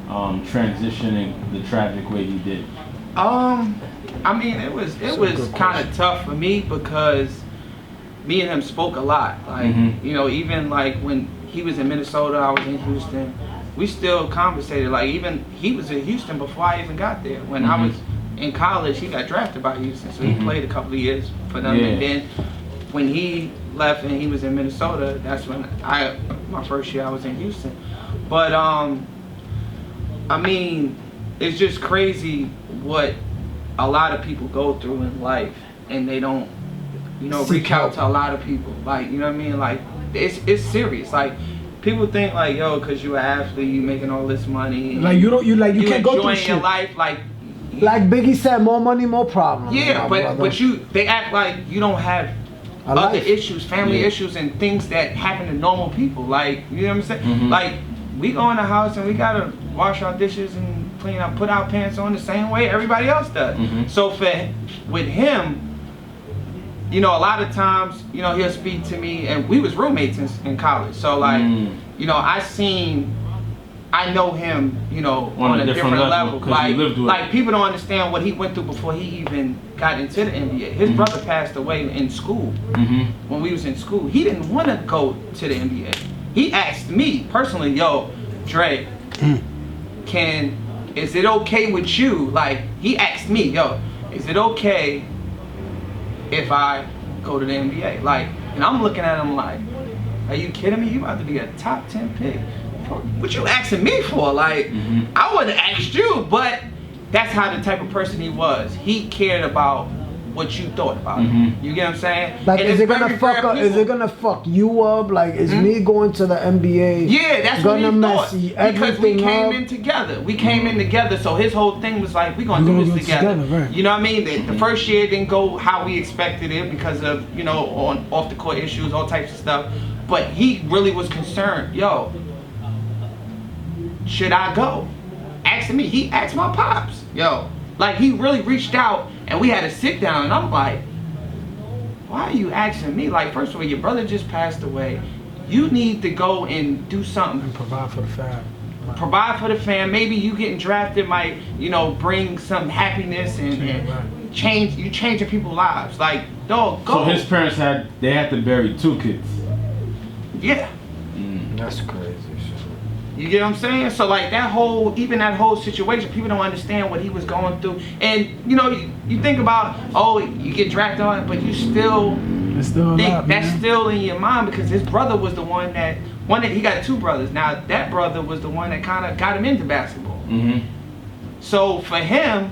transitioning the tragic way he did? I mean, it was kind of tough for me because me and him spoke a lot. Like, you know, even like when he was in Minnesota, I was in Houston. We still conversated. Like, even he was in Houston before I even got there. When I was in college, he got drafted by Houston, so he played a couple of years for them. Yeah. And then when he left and he was in Minnesota, that's when my first year I was in Houston. But I mean, it's just crazy what a lot of people go through in life, and they don't, you know, reach out to a lot of people. Like, you know what I mean? Like, it's serious. Like, people think like, yo, because you're an athlete, you making all this money. Like you can't go through enjoying shit. your life, like Biggie said, more money, more problems. yeah, my but brother. they act like you don't have A other life. issues, family issues, and things that happen to normal people. Like, you know what I'm saying? Like, we go in the house and we gotta wash our dishes and clean up, put our pants on the same way everybody else does. So with him, you know, a lot of times, you know, he'll speak to me, and we was roommates in college. So like, you know, I know him, you know, on a different level. Like people don't understand what he went through before he even got into the NBA. His brother passed away in school when we was in school. He didn't want to go to the NBA. He asked me personally, yo, Dre, is it okay with you? Like, he asked me, yo, is it okay if I go to the NBA? Like, and I'm looking at him like, are you kidding me? You about to be a top 10 pick. What you asking me for? Like, I wouldn't have asked you, but that's how the type of person he was. He cared about what you thought about him. You get what I'm saying? Like, and is it gonna fuck you up? Like, is me going to the NBA? Yeah, that's gonna what mess he thought. Because we came in together. We came in together. So his whole thing was like, we're gonna do this together. Right. You know what I mean? The first year didn't go how we expected it because of, you know, off the court issues, all types of stuff. But he really was concerned. Yo, should I go? Asking me. He asked my pops. Yo, like, he really reached out, and we had a sit down, and I'm like, why are you asking me? Like, first of all, your brother just passed away. You need to go and do something. And provide for the fam. Right. Provide for the fam. Maybe you getting drafted might, you know, bring some happiness and changing people's lives. Like, dog, go. So his parents had to bury 2 kids. Yeah. That's crazy. You get what I'm saying? So like that whole situation, people don't understand what he was going through. And you know, you think about, oh, you get drafted on, but you still think that's still in your mind because his brother was the one that he got 2 brothers. Now that brother was the one that kind of got him into basketball. So for him,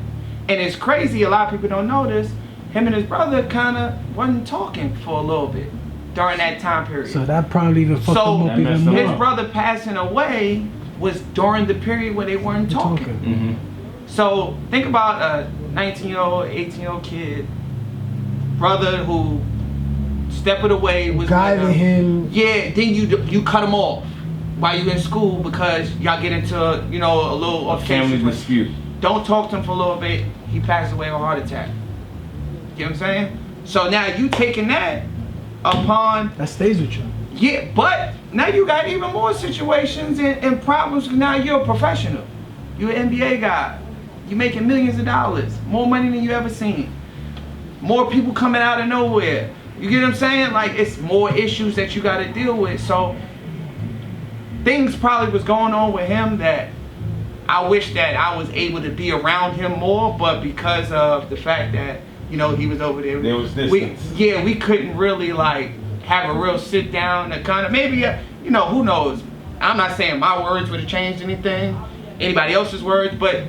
and it's crazy, a lot of people don't know this, him and his brother kind of wasn't talking for a little bit during that time period. So that probably even fucked him up even more. His brother passing away was during the period where they weren't talking. So think about a 19-year-old, 18-year-old kid, brother who stepped away, was guiding him. Yeah, then you cut him off while you in school because y'all get into, you know, a little family dispute. Don't talk to him for a little bit. He passed away of a heart attack. You know what I'm saying? So now you taking that upon that stays with you. Yeah, but now you got even more situations and problems. Now you're a professional. You're an NBA guy. You're making millions of dollars, more money than you ever seen. More people coming out of nowhere. You get what I'm saying? Like, it's more issues that you got to deal with. So things probably was going on with him that I wish that I was able to be around him more, but because of the fact that, you know, he was over there. There was distance. We couldn't really like have a real sit down and kind of maybe, you know, who knows? I'm not saying my words would have changed anything, anybody else's words, but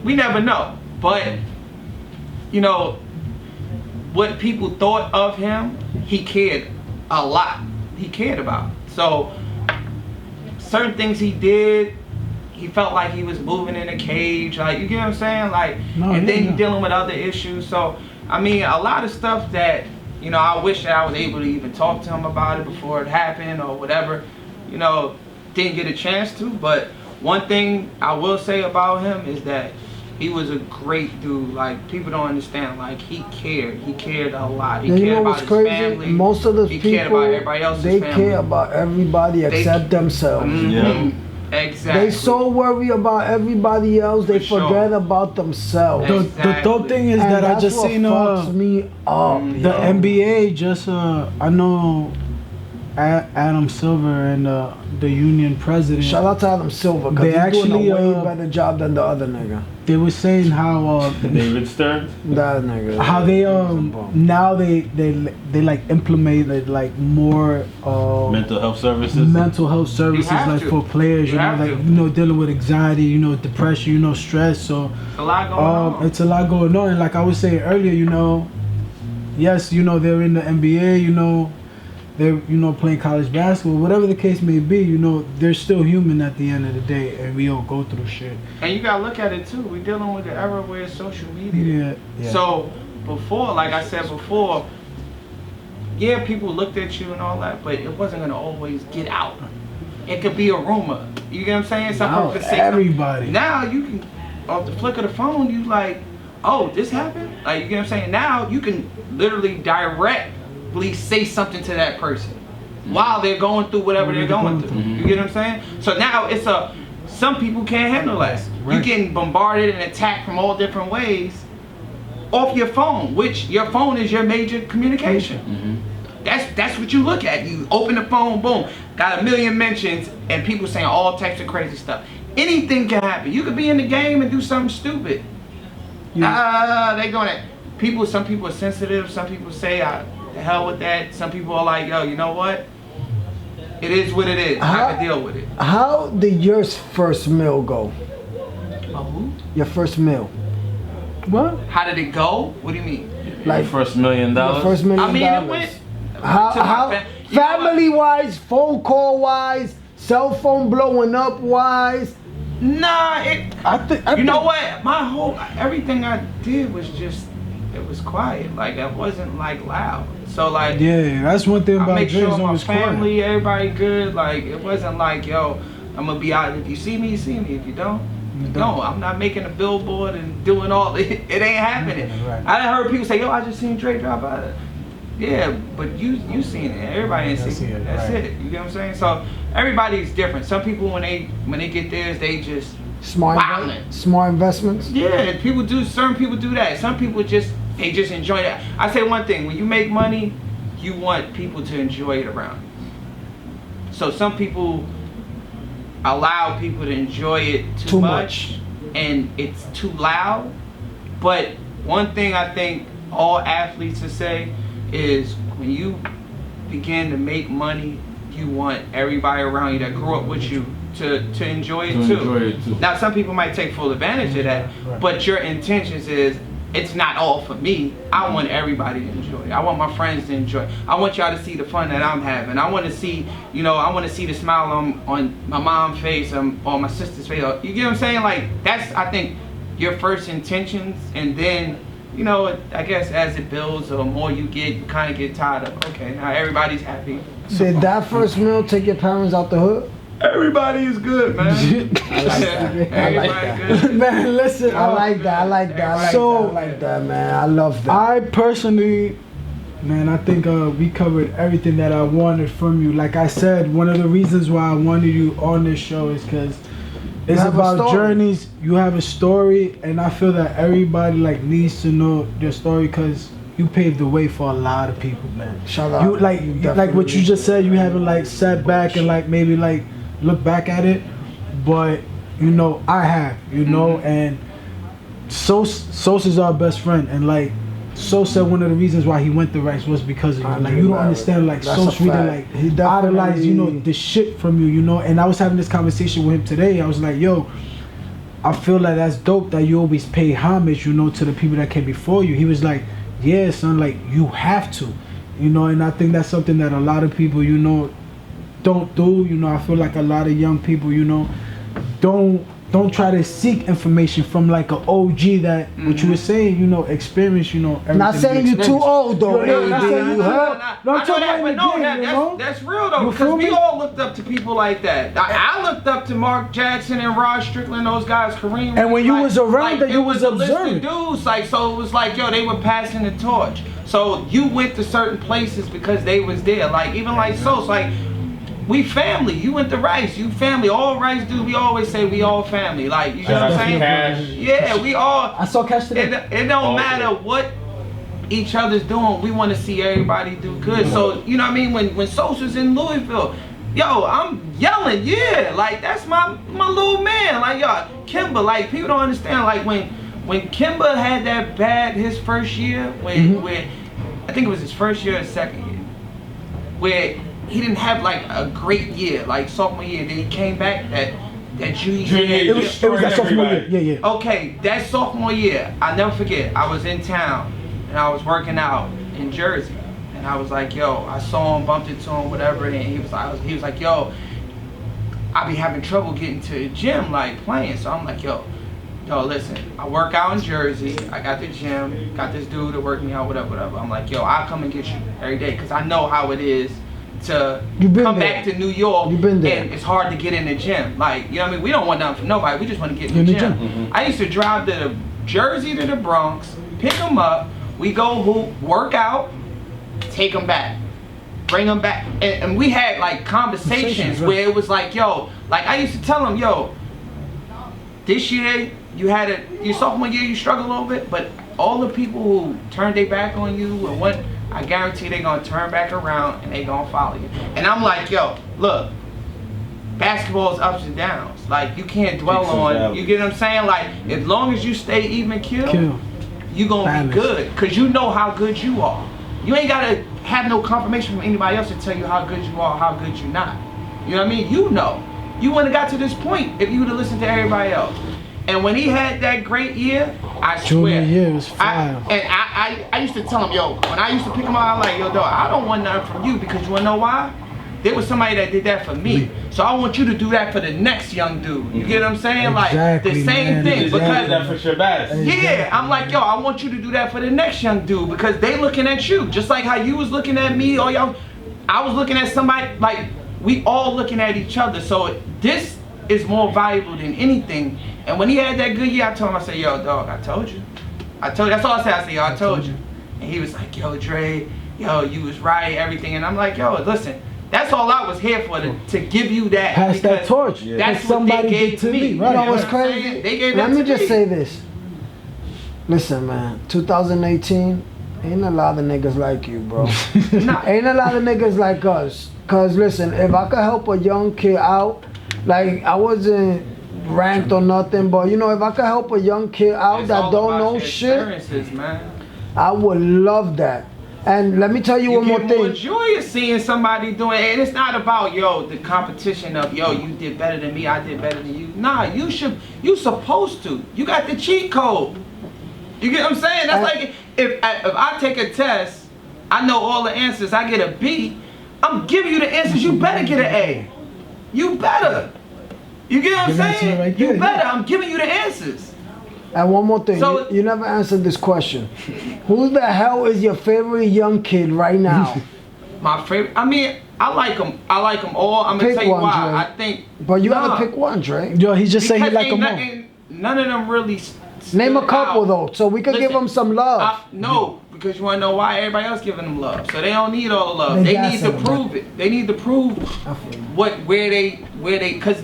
we never know. But, you know, what people thought of him, he cared a lot. He cared about. So certain things he did, he felt like he was moving in a cage. Like, you get what I'm saying? Like, then dealing with other issues. So I mean, a lot of stuff that, you know, I wish that I was able to even talk to him about it before it happened or whatever, you know, didn't get a chance to. But one thing I will say about him is that he was a great dude. Like, people don't understand. Like, he cared. He cared a lot. He cared about his family. Most of those people, cared about everybody else's they family. care about everybody except themselves. Exactly. They so worry about everybody else, they forget about themselves. The dope thing is that I just seen fucks me up. The NBA just I know Adam Silver and the union president. Shout out to Adam Silver because he's doing a way better job than the other nigga. They were saying how David Stern. That nigga. How they now they like implemented like more mental health services. Mental health services like for players, you know, like you know, dealing with anxiety, you know, depression, you know, stress. So it's a lot going on. It's a lot going on. And like I was saying earlier, you know, yes, you know, they're in the NBA, you know. They're, you know, playing college basketball, whatever the case may be, you know, they're still human at the end of the day, and we all go through shit. And you gotta look at it too. We're dealing with the era where it's social media. Yeah. So before, like I said before, yeah, people looked at you and all that, but it wasn't gonna always get out. It could be a rumor. You get what I'm saying? Some people could say everybody. Now you can off the flick of the phone, you like, oh, this happened? Like, you get what I'm saying? Now you can literally directly say something to that person while they're going through whatever they're going through. You get what I'm saying? So now some people can't handle that. You're getting bombarded and attacked from all different ways off your phone, which your phone is your major communication. That's what you look at. You open the phone, boom, got a million mentions, and people saying all types of crazy stuff. Anything can happen. You could be in the game and do something stupid. They going at people. Some people are sensitive. Some people say, "The hell with that." Some people are like, "Yo, you know what? It is what it is. I can deal with it." How did your first meal go? Who? Your first meal. What? How did it go? What do you mean? Like first $1 million. Your first $1 million. I mean, it went. How family wise, phone call wise, cell phone blowing up wise? Nah, I think you know what? Everything I did was just, it was quiet. Like, it wasn't like loud. So like, yeah, that's one thing I about make Jay, sure my always family, quiet. everybody good. Like, it wasn't like, yo, I'm gonna be out. If you see me, you see me. If you don't, you don't. I'm not making a billboard and doing all. It ain't happening. Right. I done heard people say, yo, I just seen Dre drop out. Yeah, but you seen it. Everybody ain't seen it. That's it. You get what I'm saying? So everybody's different. Some people when they get theirs, they just Smart investments. Yeah, certain people do that. Some people just enjoy that. I say one thing, when you make money, you want people to enjoy it around you. So some people allow people to enjoy it too much and it's too loud. But one thing I think all athletes will say is when you begin to make money, you want everybody around you that grew up with you to enjoy it too. Now some people might take full advantage of that, but your intentions is it's not all for me. I want everybody to enjoy it. I want my friends to enjoy it. I want y'all to see the fun that I'm having. I want to see, I want to see the smile on my mom's face or my sister's face. You get what I'm saying? Like, that's, I think, your first intentions, and then, I guess as it builds, the more you get, you kind of get tired of, okay, now everybody's happy. Did that first meal take your parents out the hood? Everybody is good, man. Everybody good. Man, listen. I like that, man. I love that. I personally, man, I think we covered everything that I wanted from you. Like I said, one of the reasons why I wanted you on this show is because it's about journeys. You have a story, and I feel that everybody needs to know your story because you paved the way for a lot of people, man. Shout out. You like what you just said. You haven't sat back and maybe look back at it, but I have, and Sosa's our best friend, and Sos said one of the reasons why he went to Rice was because of you. You don't understand, Sos really he idolized, the shit from you, and I was having this conversation with him today. I was like, yo, I feel like that's dope that you always pay homage, to the people that came before you. He was like, yeah, son, you have to, and I think that's something that a lot of people, don't do. I feel like a lot of young people, don't try to seek information from an OG that what you were saying, experience, everything. Not saying you're too old though. That's real though, because we all looked up to people like that. I looked up to Mark Jackson and Rod Strickland, those guys, Kareem. And when you was around that, you was observing dudes, so it was they were passing the torch. So you went to certain places because they was there. Even Sos, we family. You went to Rice. You family. All Rice dudes. We always say we all family. You know what I'm saying? Cash. Yeah, we all. I saw Cash today. It don't matter what each other's doing. We want to see everybody do good. So you know what I mean? When Sos was in Louisville, yo, I'm yelling. Yeah, that's my little man. Yo, Kimba. People don't understand. When Kimba had that bad his first year, when I think it was his first year or second year, where he didn't have a great year, sophomore year. Then he came back that junior year. It was that sophomore year. Yeah. Okay, that sophomore year, I'll never forget. I was in town and I was working out in Jersey, and I was like, yo, I saw him, bumped into him, whatever, and he was like, yo, I be having trouble getting to the gym, playing. So I'm like, yo, listen, I work out in Jersey. I got the gym, got this dude to work me out, whatever. I'm like, yo, I'll come and get you every day because I know how it is to You been come there. back to New York, You been there. and it's hard to get in the gym. Like, you know what I mean? We don't want nothing from nobody. We just want to get in the gym. I used to drive to the Jersey to the Bronx, pick them up, we go hoop, work out, take them back, bring them back. And we had like conversations where it was like, yo, like I used to tell them, yo, this year you had your sophomore year you struggled a little bit, but all the people who turned their back on you and what, I guarantee they're gonna turn back around and they gonna follow you. And I'm like, yo, look, basketball is ups and downs. Like, you can't dwell on, you get what I'm saying? Like, as long as you stay even kill. You gonna be good, cause you know how good you are. You ain't gotta have no confirmation from anybody else to tell you how good you are, how good you're not. You know what I mean? You know. You wouldn't have got to this point if you would have listened to everybody else. And when he had that great year, I swear. Year was fire. I used to tell him, yo, when I used to pick him up, I was like, yo, dog, I don't want nothing from you, because you wanna know why? There was somebody that did that for me. So I want you to do that for the next young dude. You get what I'm saying? Exactly, like the same man. thing. Because Because that for sure best. yeah, I'm like, yo, I want you to do that for the next young dude, because they looking at you. Just like how you was looking at me, or y'all, I was looking at somebody, like, we all looking at each other. So this is more valuable than anything. And when he had that good year, I told him, I said, yo, dog, I told you. That's all I said. I said, yo, I told you. And he was like, yo, Dre, yo, you was right, everything. And I'm like, yo, listen, that's all I was here for, to give you that. Pass that torch. That's what somebody they gave did to me. You Right. know what's what I'm crazy? saying? They gave Let that me to just me. say this. Listen, man, 2018, ain't a lot of niggas like you, bro. Ain't a lot of niggas like us. Cause listen, if I could help a young kid out, like, I wasn't ranked or nothing, but you know, if I could help a young kid out It's that all don't about know your shit, experiences, man. I would love that. And let me tell you, one more get more thing. joy of seeing somebody doing it. And it's not about, yo, the competition of, yo, you did better than me, I did better than you. Nah, you supposed to. You got the cheat code. You get what I'm saying? That's like, if I take a test, I know all the answers, I get a B, I'm giving you the answers, you better get an A. You better. You get what I'm saying? Right You there, better. I'm giving you the answers. And one more thing, So- you never answered this question. Who the hell is your favorite young kid right now? My favorite, I mean, I like them all. I'm gonna Pick tell you one, why. Dre. I think. But you Nah. gotta pick one, Dre. Yo, he just said he Because like ain't them all. none of them really. Name a stood couple out. though, so we could give Listen, them some love. No, because you wanna know why everybody else giving them love. So they don't need all the love. They They got need to some. prove it. They need to prove where they, cause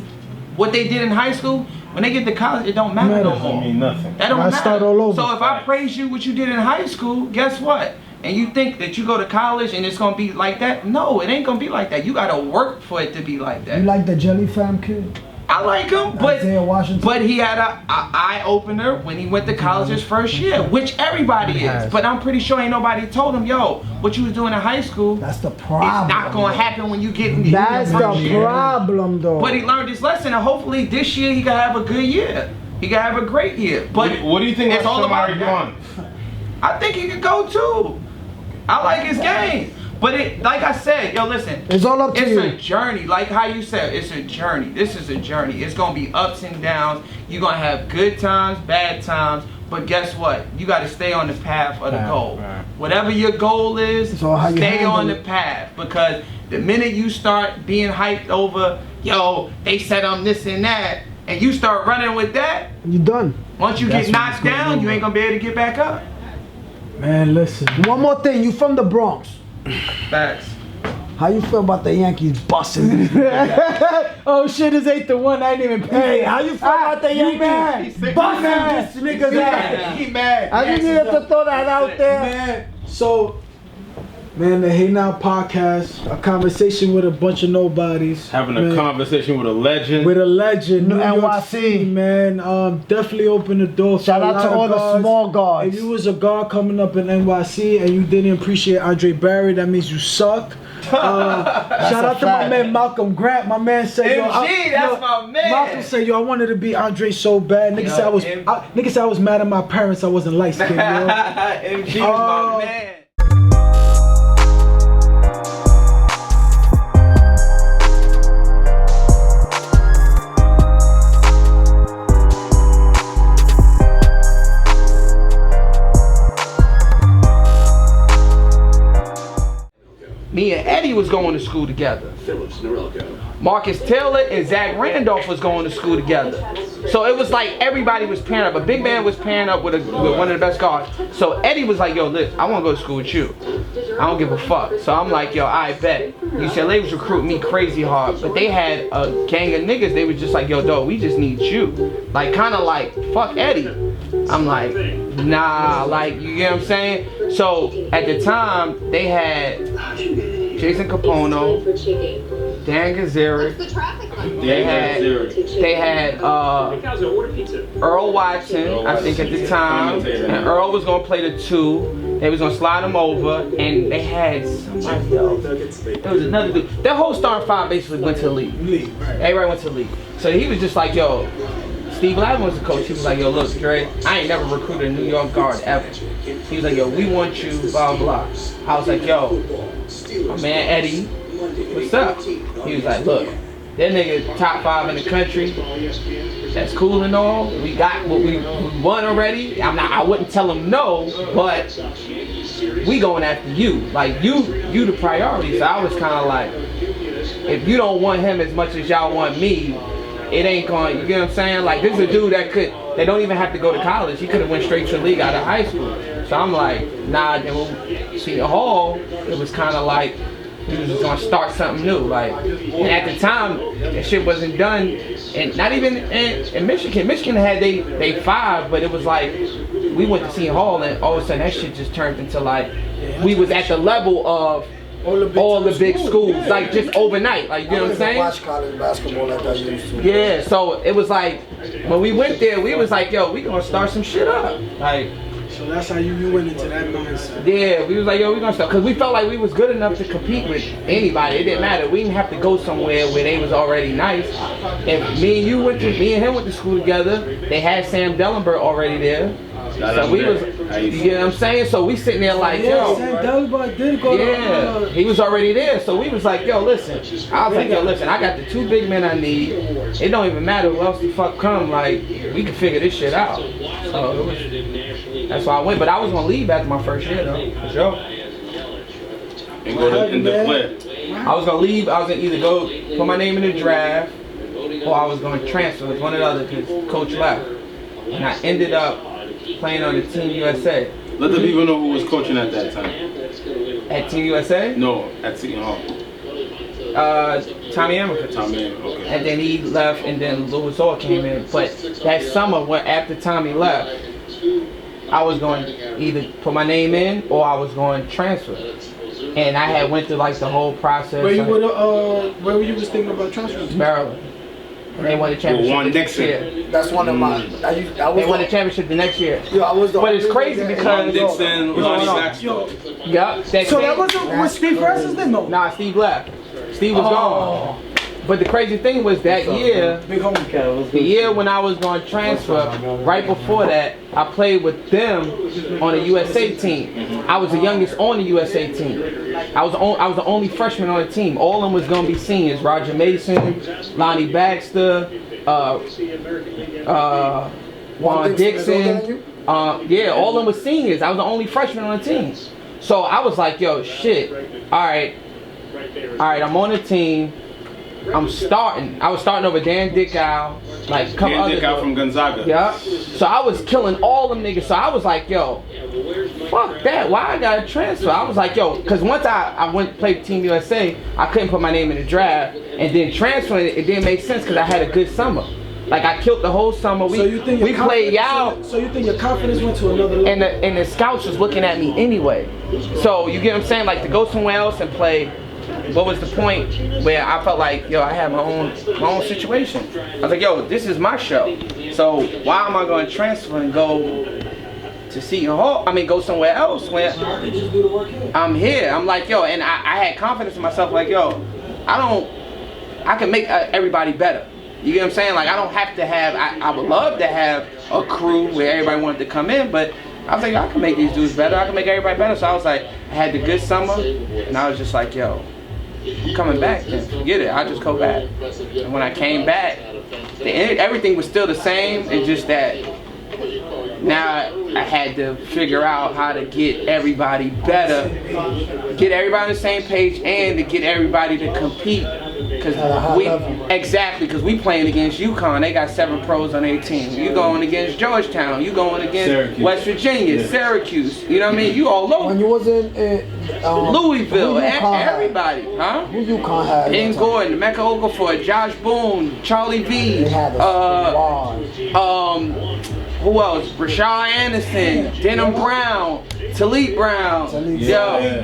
what they did in high school, when they get to college, it don't matter no Doesn't more. mean nothing. That don't Gotta matter. start all over. So if I praise you what you did in high school, guess what? And you think that you go to college and it's gonna be like that? No, it ain't gonna be like that. You gotta work for it to be like that. You like the Jelly Fam kid? I like him, Isaiah Washington? but he had a eye opener when he went to college his first year, which everybody is. But I'm pretty sure ain't nobody told him, yo, what you was doing in high school, That's the problem. it's not gonna happen when you get in the That's first the year. problem, though. But he learned his lesson, and hopefully this year he can have a good year. He can have a great year. But What do you think it's all about Shamari that. going? I think he could go too. I like his game. But it, like I said, yo, listen. It's all up to It's you. a journey. Like how you said, it's a journey. This is a journey. It's going to be ups and downs. You're going to have good times, bad times. But guess what? You got to stay on the path of the goal. right. Whatever your goal is, So how you stay handle on the it. path. Because the minute you start being hyped over, yo, they said I'm this and that, and you start running with that, You done. once you That's get what knocked it's gonna down, do, you ain't going to be able to get back up. Man, listen. One more thing. You from the Bronx. Facts. How you feel about the Yankees busting? Oh shit, it's 8-1. I ain't even Hey, paid. how you feel about the Yankees sick. busting mad. this nigga's ass? He mad. I just needed to throw that out there. Man, so, man, the Hey Now podcast, a conversation with a bunch of nobodies. Having a man, conversation with a legend. with a legend, No, New York NYC. City, man. Definitely open the door. For Shout a out lot to of all the guards. small guards. If you was a guard coming up in NYC and you didn't appreciate Andre Barrett, that means you suck. Shout out to my fact. man Malcolm Grant. My man said, yo, MG, that's my man. Malcolm said, yo, I wanted to be Andre so bad. Nigga Yo, said M- nigga said I was mad at my parents. I wasn't light skinned, yo. MG was Oh. my man. Me and Eddie Eddie was going to school together. Marcus Taylor and Zach Randolph was going to school together. So it was like everybody was pairing up. A big man was pairing up with one of the best guards. So Eddie was like, yo, listen, I want to go to school with you. I don't give a fuck. So I'm like, yo, I bet. UCLA was recruiting me crazy hard. But they had a gang of niggas. They was just like, yo, dog, we just need you. Like, kind of like, fuck Eddie. I'm like, nah, like, you get what I'm saying? So at the time, they had Jason Capono, Dan Gazaric, they had Earl Watson, I think at the time, and Earl was gonna play the 2. They was gonna slide him over, and they had somebody else. There was another dude. Their whole starting 5 basically went to the league. Everybody went to the league. So he was just like, yo, Steve Lavin was the coach. He was like, yo, look, Dre, I ain't never recruited a New York guard ever. He was like, yo, we want you, blah, blah. I was like, yo, my man Eddie, what's up? He was like, look, that nigga top 5 in the country. That's cool and all. We got what we won already. I wouldn't tell him no, but we going after you. Like you the priority. So I was kind of like, if you don't want him as much as y'all want me, it ain't going. You get what I'm saying? Like this is a dude that don't even have to go to college. He could have went straight to the league out of high school. So I'm like, nah. Then we'll see the Hall. It was kind of like. He was just gonna start something new, like. And at the time, that shit wasn't done, and not even in Michigan. Michigan had they 5, but it was like we went to Seton Hall, and all of a sudden that shit just turned into like we was at the level of all the big schools, like just overnight, like you know what I'm saying? Watch college basketball like I used to. Yeah, so it was like when we went there, we was like, yo, we gonna start some shit up, like. So that's how you went into that mindset. Yeah, we was like, yo, we gonna start, because we felt like we was good enough to compete with anybody. It didn't matter. We didn't have to go somewhere where they was already nice. And me and him went to school together. They had Sam Dellenberg already there. So we was, you get what I'm saying? So we sitting there like, yo. Sam Dellenberg did go to, he was already there. So we was like, yo, listen. I was like, yo, listen, I got the 2 big men I need. It don't even matter who else the fuck come. Like, we can figure this shit out. So that's why I went. But I was gonna leave after my first year though, for sure. And go to the play. I was gonna leave. I was gonna either go put my name in the draft, or I was gonna transfer. It was one or the other because coach left, and I ended up playing on the Team USA. Let the people know who was coaching at that time. At Team USA? No, at Seton Hall. Tommy Amaker. Okay. And then he left, and then Louis Orr came in. But that summer, when after Tommy left, I was going to either put my name in or I was going to transfer. And I had went through like the whole process. Where were you was thinking about transferring? Maryland. And they won the championship one next year. That's one of my. They won the championship the next year. Yo, I was the. But it's crazy because Dixon, Lonnie Baxter. Yup. So that was Steve Francis then? No. Nah, Steve left. Steve was gone. But the crazy thing was that year, the year when I was going to transfer, right before that, I played with them on the USA team. I was the youngest on the USA team. I was the only freshman on the team. All of them was going to be seniors. Roger Mason, Lonnie Baxter, Juan Dixon. Yeah, all of them was seniors. I was the only freshman on the team. So I was like, yo, shit. All right, I'm on the team. I'm starting. I was starting over Dan Dickow, like a couple other. Dan Dickow from Gonzaga. Yeah. So I was killing all them niggas. So I was like, yo, fuck that. Why I gotta transfer? I was like, yo, because once I went to play Team USA, I couldn't put my name in the draft, and then transferring it didn't make sense because I had a good summer. Like I killed the whole summer. We played out. So you think your confidence went to another level? And the scouts was looking at me anyway. So you get what I'm saying? Like to go somewhere else and play. What was the point where I felt like, yo, I had my own situation? I was like, yo, this is my show. So why am I going to transfer and go to Seton Hall? I mean, go somewhere else where I'm here. I'm like, yo, and I had confidence in myself. Like, yo, I can make everybody better. You get what I'm saying? Like, I don't have to have. I would love to have a crew where everybody wanted to come in, but I was like, I can make these dudes better. I can make everybody better. So I was like, I had the good summer, and I was just like, yo, I'm coming back, then forget it. I'll just go back. And when I came back, everything was still the same. It's just that now I had to figure out how to get everybody better, get everybody on the same page, and to get everybody to compete. Because we playing against UConn. They got 7 pros on their team. You going against Georgetown. You going against Syracuse. West Virginia, Syracuse. You know what I mean? You all over. When you was in Louisville, who UConn everybody, huh? Who UConn had? Ben Gordon, Mecca Okafor, Josh Boone, Charlie V, They had who else? Rashad Anderson, Denham Brown, Taliek Brown,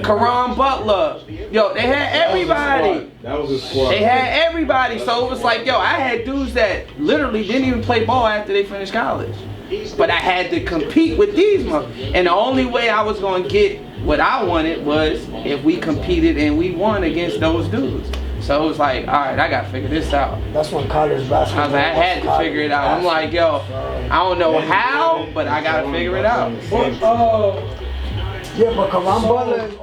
Karan Butler. Yo, they had everybody. That was a squad. They had everybody. So it was like, yo, I had dudes that literally didn't even play ball after they finished college. But I had to compete with these motherfuckers. And the only way I was going to get what I wanted was if we competed and we won against those dudes. So it was like, all right, I got to figure this out. That's when college basketball. I was like, I had to figure it out. I'm like, yo, I don't know how, but I got to figure it out. Yeah, but Karan Butler is